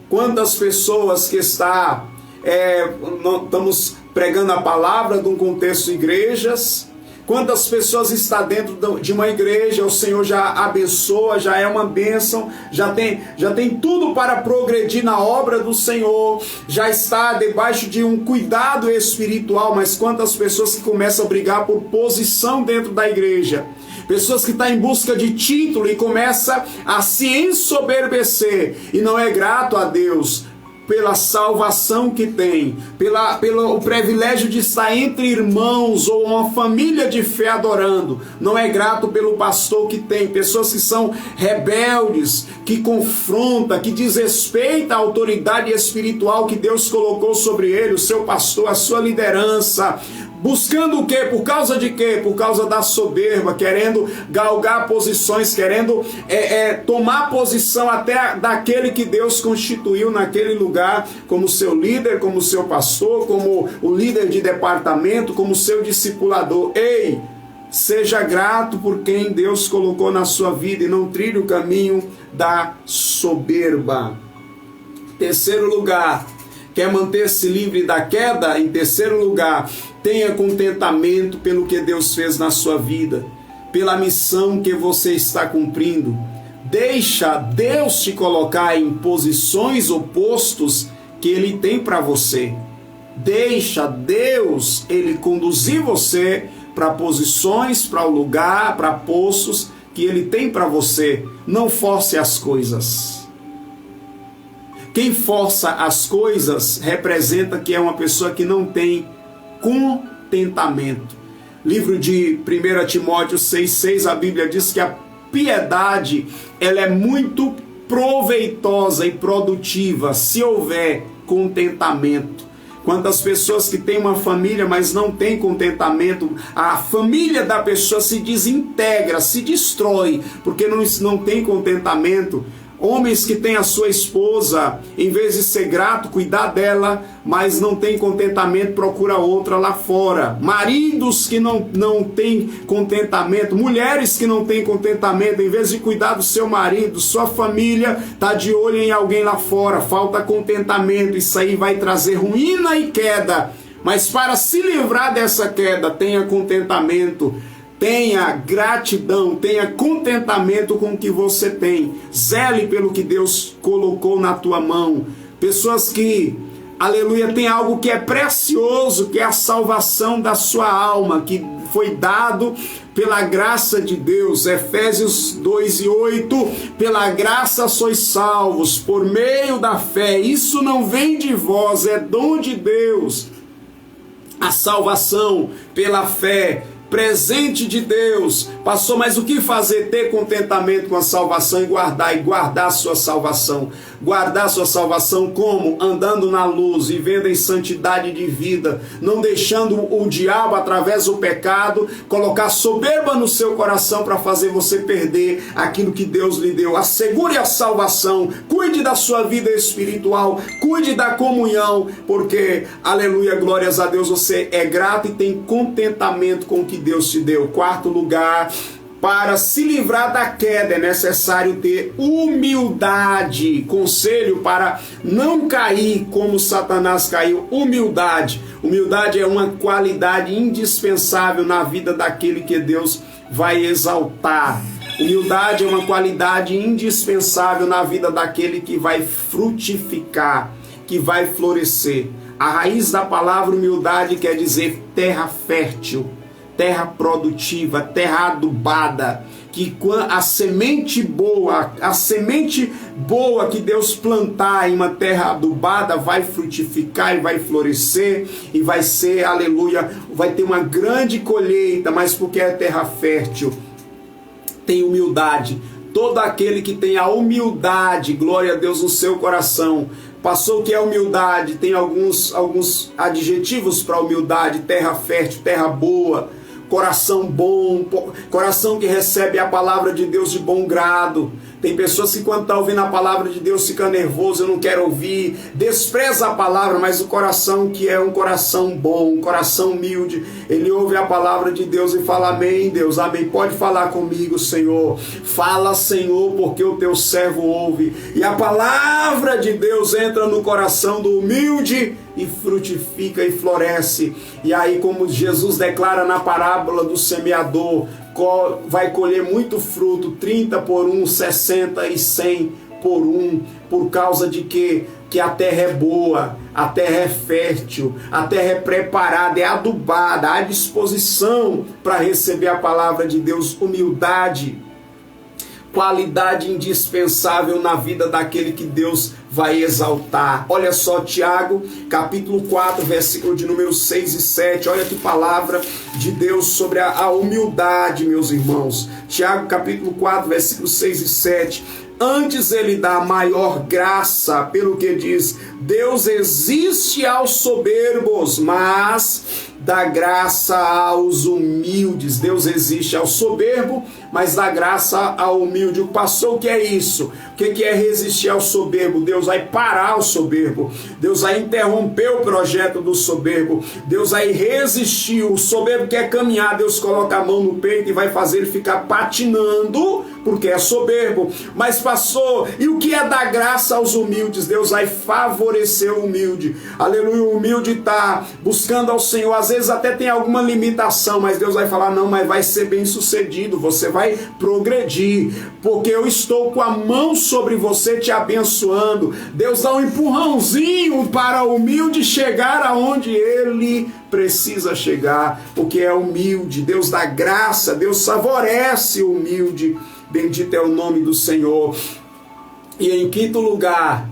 Speaker 1: Quantas pessoas que está estamos pregando a palavra de um contexto de igrejas. Quantas pessoas estão dentro de uma igreja, o Senhor já abençoa, já é uma bênção, já tem tudo para progredir na obra do Senhor, já está debaixo de um cuidado espiritual, mas quantas pessoas que começam a brigar por posição dentro da igreja, pessoas que estão em busca de título e começam a se ensoberbecer e não é grato a Deus pela salvação que tem, pelo privilégio de estar entre irmãos ou uma família de fé adorando, não é grato pelo pastor que tem, pessoas que são rebeldes, que confrontam, que desrespeitam a autoridade espiritual que Deus colocou sobre ele, o seu pastor, a sua liderança, buscando o quê? Por causa de quê? Por causa da soberba, querendo galgar posições, querendo tomar posição até daquele que Deus constituiu naquele lugar, como seu líder, como seu pastor, como o líder de departamento, como seu discipulador. Ei, seja grato por quem Deus colocou na sua vida e não trilhe o caminho da soberba. Terceiro lugar, quer manter-se livre da queda? Em terceiro lugar, tenha contentamento pelo que Deus fez na sua vida, pela missão que você está cumprindo. Deixa Deus te colocar em posições ou postos que Ele tem para você. Deixa Deus, Ele conduzir você para posições, para o lugar, para postos que Ele tem para você. Não force as coisas. Quem força as coisas representa que é uma pessoa que não tem contentamento. Livro de 1 Timóteo 6,6, a Bíblia diz que a piedade ela é muito proveitosa e produtiva se houver contentamento. Quantas pessoas que têm uma família, mas não têm contentamento, a família da pessoa se desintegra, se destrói, porque não tem contentamento. Homens que têm a sua esposa, em vez de ser grato, cuidar dela, mas não tem contentamento, procura outra lá fora. Maridos que não têm contentamento, mulheres que não têm contentamento, em vez de cuidar do seu marido, sua família está de olho em alguém lá fora, falta contentamento, isso aí vai trazer ruína e queda. Mas para se livrar dessa queda, tenha contentamento. Tenha gratidão, tenha contentamento com o que você tem. Zele pelo que Deus colocou na tua mão. Pessoas que, aleluia, tem algo que é precioso, que é a salvação da sua alma, que foi dado pela graça de Deus. Efésios 2:8, pela graça sois salvos, por meio da fé. Isso não vem de vós, é dom de Deus. A salvação pela fé, presente de Deus. Pastor, mas o que fazer? Ter contentamento com a salvação e guardar a sua salvação. Guardar a sua salvação como? Andando na luz, vivendo em santidade de vida, não deixando o diabo, através do pecado, colocar soberba no seu coração para fazer você perder aquilo que Deus lhe deu. Assegure a salvação, cuide da sua vida espiritual, cuide da comunhão, porque, aleluia, glórias a Deus, você é grato e tem contentamento com o que Deus te deu. Quarto lugar, para se livrar da queda é necessário ter humildade. Conselho para não cair como Satanás caiu: humildade. Humildade é uma qualidade indispensável na vida daquele que Deus vai exaltar. Humildade é uma qualidade indispensável na vida daquele que vai frutificar, que vai florescer. A raiz da palavra humildade quer dizer terra fértil, terra produtiva, terra adubada, que a semente boa que Deus plantar em uma terra adubada vai frutificar e vai florescer e vai ser, aleluia, vai ter uma grande colheita, mas porque é terra fértil, tem humildade. Todo aquele que tem a humildade, glória a Deus, no seu coração. Passou o que é humildade? Tem alguns adjetivos para humildade: terra fértil, terra boa, coração bom, coração que recebe a palavra de Deus de bom grado, Tem pessoas que quando estão ouvindo a palavra de Deus fica nervoso, eu não quero ouvir, despreza a palavra, mas o coração que é um coração bom, um coração humilde, ele ouve a palavra de Deus e fala: amém, Deus, amém, pode falar comigo, Senhor. Fala, Senhor, porque o teu servo ouve. E a palavra de Deus entra no coração do humilde e frutifica e floresce. E aí, como Jesus declara na parábola do semeador, vai colher muito fruto, 30 por 1, 60 e 100 por 1, por causa de que a terra é boa, a terra é fértil, a terra é preparada, é adubada, há disposição para receber a palavra de Deus. Humildade, qualidade indispensável na vida daquele que Deus vai exaltar. Olha só, Tiago, capítulo 4, versículo de número 6 e 7. Olha que palavra de Deus sobre a humildade, meus irmãos. Tiago, capítulo 4, versículo 6 e 7. Antes ele dá maior graça, pelo que diz: Deus resiste aos soberbos, mas dá graça aos humildes. Deus resiste ao soberbo, mas dá graça ao humilde. O pastor, o que é isso? O que é resistir ao soberbo? Deus vai parar o soberbo. Deus vai interromper o projeto do soberbo. Deus vai resistir. O soberbo quer caminhar, Deus coloca a mão no peito e vai fazer ele ficar patinando, porque é soberbo. Mas pastor, e o que é dar graça aos humildes? Deus vai favorecer o humilde. Aleluia, o humilde está buscando ao Senhor. Às vezes até tem alguma limitação, mas Deus vai falar: não, mas vai ser bem sucedido, você vai progredir, porque eu estou com a mão sobre você te abençoando. Deus dá um empurrãozinho para o humilde chegar aonde ele precisa chegar, porque é humilde. Deus dá graça, Deus favorece o humilde. Bendito é o nome do Senhor. E em quinto lugar,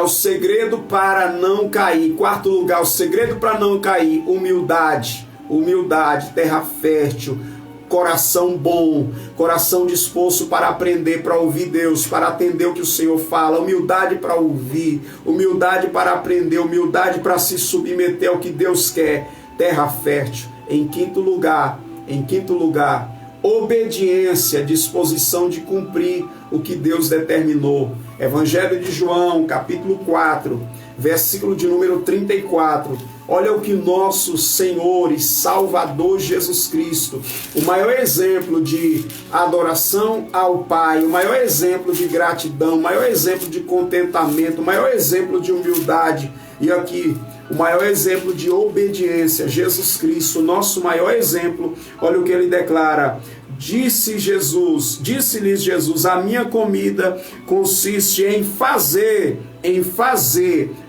Speaker 1: o segredo para não cair. Quarto lugar, o segredo para não cair: humildade. Humildade, terra fértil, coração bom, coração disposto para aprender, para ouvir Deus, para atender o que o Senhor fala. Humildade para ouvir, humildade para aprender, humildade para se submeter ao que Deus quer. Terra fértil. Em quinto lugar, obediência, disposição de cumprir o que Deus determinou. Evangelho de João, capítulo 4, versículo de número 34. Olha o que nosso Senhor e Salvador Jesus Cristo, o maior exemplo de adoração ao Pai, o maior exemplo de gratidão, o maior exemplo de contentamento, o maior exemplo de humildade, e aqui o maior exemplo de obediência, Jesus Cristo, nosso maior exemplo. Olha o que ele declara: disse-lhes Jesus, a minha comida consiste em fazer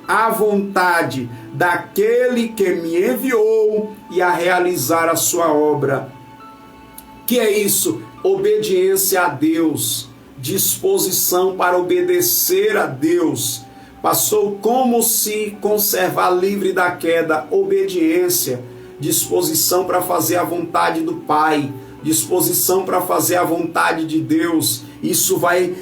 Speaker 1: a vontade daquele que me enviou e a realizar a sua obra. Que é isso? Obediência a Deus, disposição para obedecer a Deus. Passou como se conservar livre da queda. Obediência, disposição para fazer a vontade do Pai, disposição para fazer a vontade de Deus. Isso vai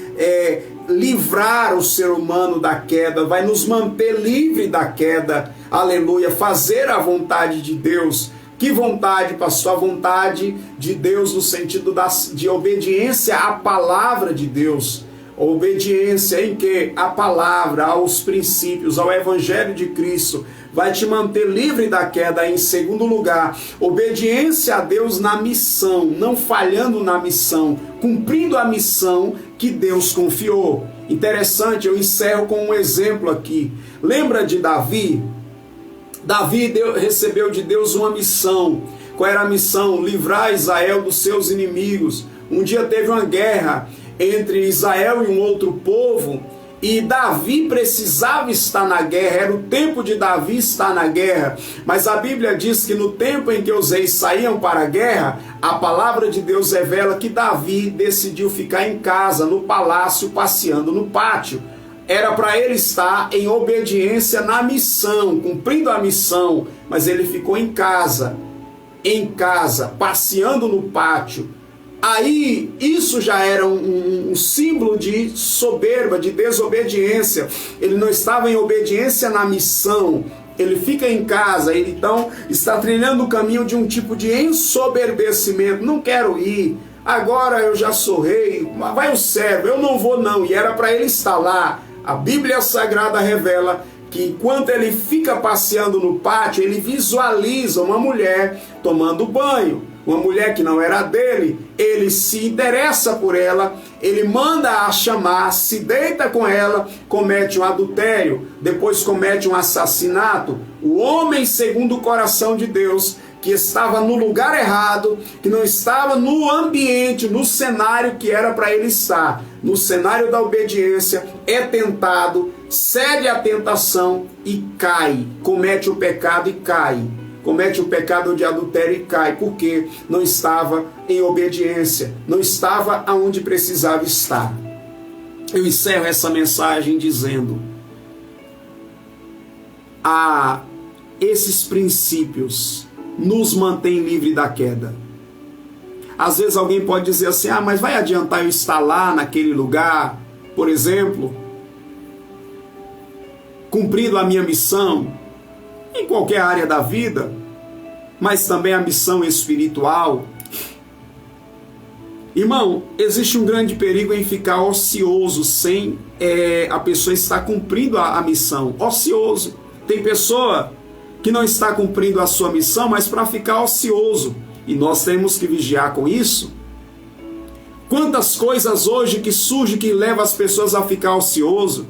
Speaker 1: livrar o ser humano da queda, vai nos manter livre da queda. Aleluia, fazer a vontade de Deus. Que vontade, pastor? A vontade de Deus no sentido de obediência à palavra de Deus. Obediência em que? A palavra, aos princípios, ao Evangelho de Cristo, vai te manter livre da queda. Em segundo lugar, obediência a Deus na missão, não falhando na missão, cumprindo a missão que Deus confiou. Interessante, eu encerro com um exemplo aqui. Lembra de Davi? Davi recebeu de Deus uma missão. Qual era a missão? Livrar Israel dos seus inimigos. Um dia teve uma guerra entre Israel e um outro povo, e Davi precisava estar na guerra, era o tempo de Davi estar na guerra, mas a Bíblia diz que no tempo em que os reis saíam para a guerra, a palavra de Deus revela que Davi decidiu ficar em casa, no palácio, passeando no pátio. Era para ele estar em obediência na missão, cumprindo a missão, mas ele ficou em casa, passeando no pátio. Aí, isso já era um símbolo de soberba, de desobediência. Ele não estava em obediência na missão. Ele fica em casa, ele então está trilhando o caminho de um tipo de ensoberbecimento. Não quero ir. agora eu já sou rei, vai o servo, eu não vou não. E era para ele estar lá. A Bíblia Sagrada revela que enquanto ele fica passeando no pátio, ele visualiza uma mulher tomando banho. Uma mulher que não era dele, ele se interessa por ela, ele manda a chamar, se deita com ela, comete um adultério, depois comete um assassinato. O homem segundo o coração de Deus, que estava no lugar errado, que não estava no ambiente, no cenário que era para ele estar, no cenário da obediência, é tentado, cede à tentação e cai, comete o pecado e cai. Comete o pecado de adultério e cai, porque não estava em obediência, não estava aonde precisava estar. Eu encerro essa mensagem dizendo: esses princípios nos mantêm livre da queda. Às vezes alguém pode dizer assim: mas vai adiantar eu estar lá naquele lugar, por exemplo, cumprindo a minha missão, em qualquer área da vida, mas também a missão espiritual. Irmão, existe um grande perigo em ficar ocioso sem a pessoa estar cumprindo a missão. Ocioso. Tem pessoa que não está cumprindo a sua missão, mas para ficar ocioso. E nós temos que vigiar com isso. Quantas coisas hoje que surgem que levam as pessoas a ficar ocioso.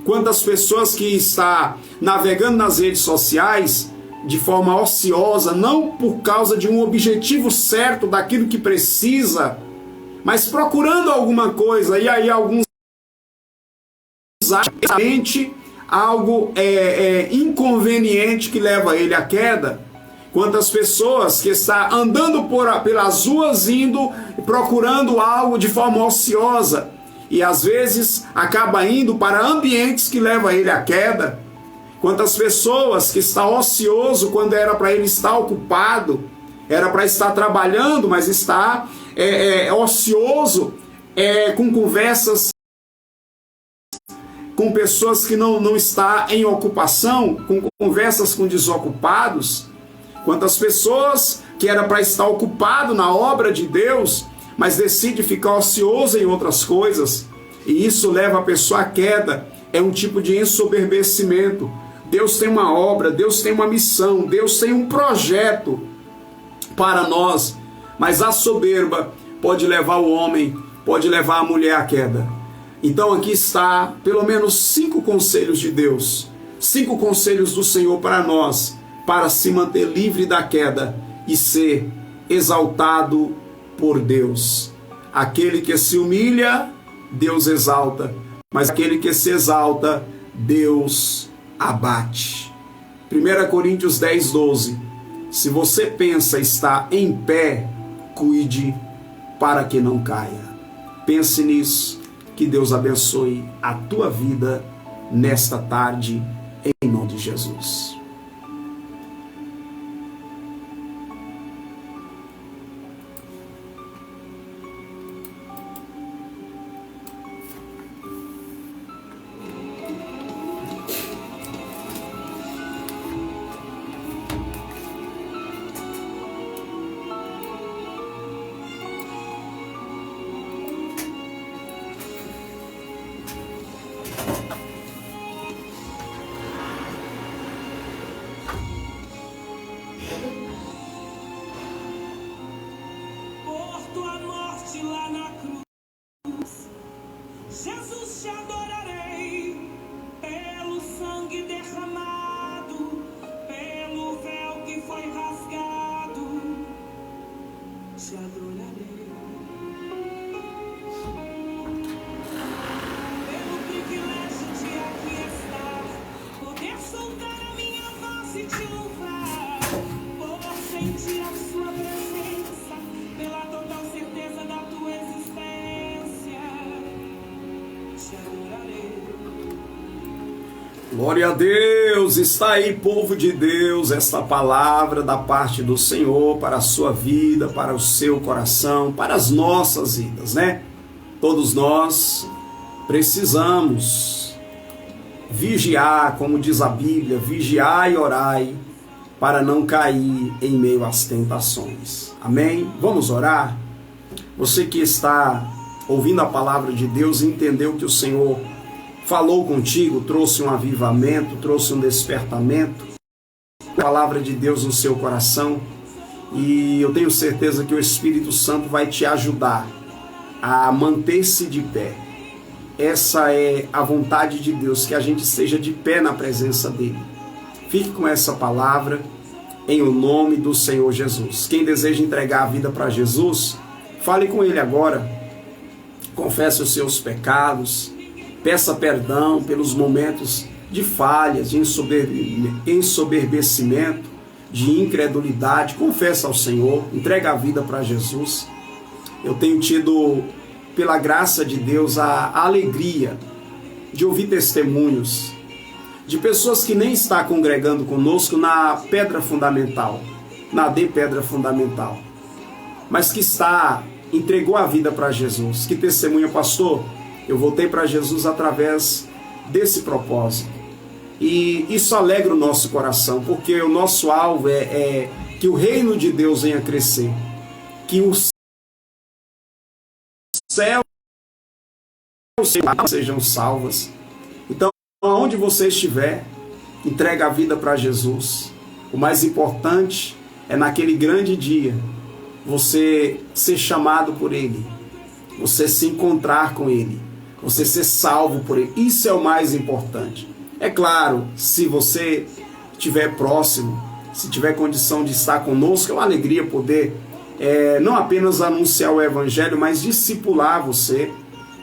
Speaker 1: Quantas pessoas que estão navegando nas redes sociais de forma ociosa, não por causa de um objetivo certo daquilo que precisa, mas procurando alguma coisa, e aí alguns acham algo inconveniente que leva ele à queda. Quantas pessoas que estão andando pelas ruas, indo procurando algo de forma ociosa, e às vezes acaba indo para ambientes que levam ele à queda. Quantas pessoas que estão ocioso quando era para ele estar ocupado, era para estar trabalhando, mas está ocioso, com conversas com pessoas que não estão em ocupação, com conversas com desocupados. Quantas pessoas que era para estar ocupado na obra de Deus, mas decide ficar ocioso em outras coisas, e isso leva a pessoa à queda. É um tipo de ensoberbecimento. Deus tem uma obra, Deus tem uma missão, Deus tem um projeto para nós, mas a soberba pode levar o homem, pode levar a mulher à queda. Então aqui está pelo menos 5 conselhos de Deus, 5 conselhos do Senhor para nós, para se manter livre da queda e ser exaltado por Deus. Aquele que se humilha, Deus exalta, mas aquele que se exalta, Deus abate. 1 Coríntios 10, 12. Se você pensa estar em pé, cuide para que não caia. Pense nisso. Que Deus abençoe a tua vida nesta tarde, em nome de Jesus.
Speaker 2: Jesus, te adorarei pelo sangue derramado, pelo véu que foi rasgado. Te adorarei pelo privilégio de aqui estar, poder soltar a minha voz e te louvar, por sentir a sua presença, pela total certeza da tua existência.
Speaker 1: Glória a Deus, está aí, povo de Deus, esta palavra da parte do Senhor para a sua vida, para o seu coração, para as nossas vidas, né? Todos nós precisamos vigiar, como diz a Bíblia, vigiai e orai, para não cair em meio às tentações. Amém? Vamos orar? Você que está ouvindo a palavra de Deus e entendeu que o Senhor falou contigo, trouxe um avivamento, trouxe um despertamento, a palavra de Deus no seu coração, e eu tenho certeza que o Espírito Santo vai te ajudar a manter-se de pé. Essa é a vontade de Deus, que a gente esteja de pé na presença dEle. Fique com essa palavra em o nome do Senhor Jesus. Quem deseja entregar a vida para Jesus, fale com Ele agora. Confesse os seus pecados, peça perdão pelos momentos de falhas, de ensoberbecimento, de incredulidade. Confessa ao Senhor, entrega a vida para Jesus. Eu tenho tido, pela graça de Deus, a alegria de ouvir testemunhos de pessoas que nem estão congregando conosco na Pedra Fundamental, na AD Pedra Fundamental, mas que entregou a vida para Jesus. Que testemunha, pastor? Eu voltei para Jesus através desse propósito. E isso alegra o nosso coração, porque o nosso alvo é que o reino de Deus venha crescer, que os céus sejam salvas. Então, onde você estiver, entrega a vida para Jesus. O mais importante é naquele grande dia você ser chamado por Ele, você se encontrar com Ele, você ser salvo por Ele. Isso é o mais importante. É claro, se você estiver próximo, se tiver condição de estar conosco, é uma alegria poder não apenas anunciar o Evangelho, mas discipular você,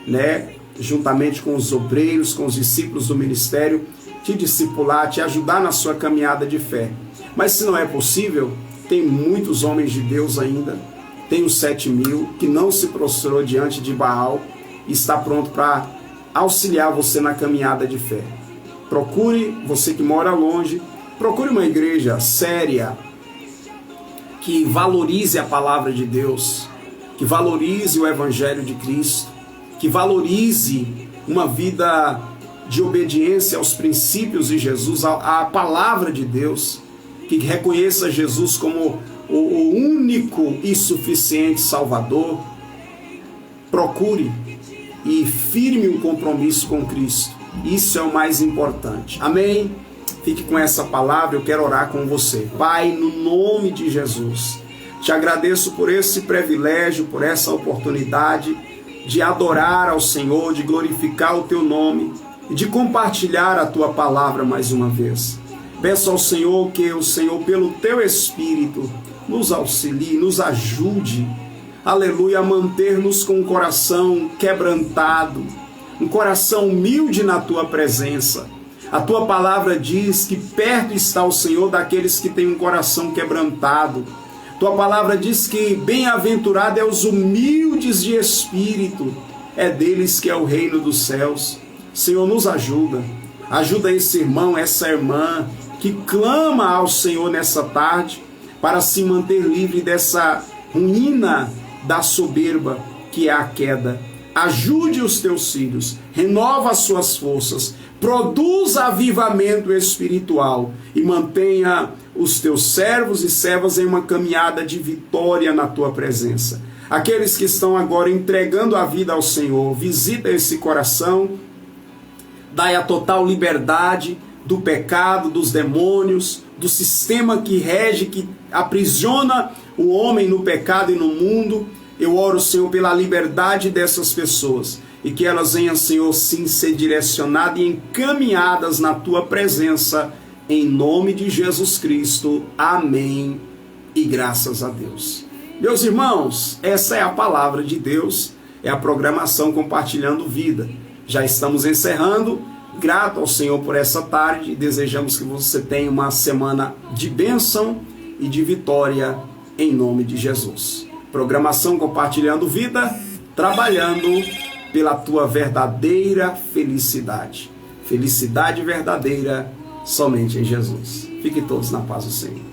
Speaker 1: né? Juntamente com os obreiros, com os discípulos do ministério, te discipular, te ajudar na sua caminhada de fé. Mas se não é possível, tem muitos homens de Deus ainda, tem os 7.000 que não se prostrou diante de Baal e está pronto para auxiliar você na caminhada de fé. Procure, você que mora longe, procure uma igreja séria, que valorize a palavra de Deus, que valorize o Evangelho de Cristo, que valorize uma vida de obediência aos princípios de Jesus, à palavra de Deus, que reconheça Jesus como o único e suficiente Salvador. Procure e firme um compromisso com Cristo. Isso é o mais importante. Amém? Fique com essa palavra, eu quero orar com você. Pai, no nome de Jesus, te agradeço por esse privilégio, por essa oportunidade de adorar ao Senhor, de glorificar o Teu nome e de compartilhar a Tua palavra mais uma vez. Peço ao Senhor que o Senhor, pelo Teu Espírito, nos auxilie, nos ajude, aleluia, a manter-nos com um coração quebrantado, um coração humilde na Tua presença. A Tua palavra diz que perto está o Senhor daqueles que têm um coração quebrantado. Tua palavra diz que bem-aventurado é os humildes de espírito, é deles que é o reino dos céus. Senhor, nos ajuda. Ajuda esse irmão, essa irmã que clama ao Senhor nessa tarde para se manter livre dessa ruína da soberba que é a queda. Ajude os teus filhos, renova as suas forças, produza avivamento espiritual e mantenha os teus servos e servas em uma caminhada de vitória na tua presença. Aqueles que estão agora entregando a vida ao Senhor, visita esse coração, dai a total liberdade do pecado, dos demônios, do sistema que rege, que aprisiona o homem no pecado e no mundo. Eu oro, Senhor, pela liberdade dessas pessoas e que elas venham, Senhor, sim, ser direcionadas e encaminhadas na Tua presença, em nome de Jesus Cristo. Amém e graças a Deus. Meus irmãos, essa é a palavra de Deus, é a programação Compartilhando Vida. Já estamos encerrando. Grato ao Senhor por essa tarde e desejamos que você tenha uma semana de bênção e de vitória em nome de Jesus. Programação Compartilhando Vida, trabalhando pela tua verdadeira felicidade. Felicidade verdadeira somente em Jesus. Fiquem todos na paz do Senhor.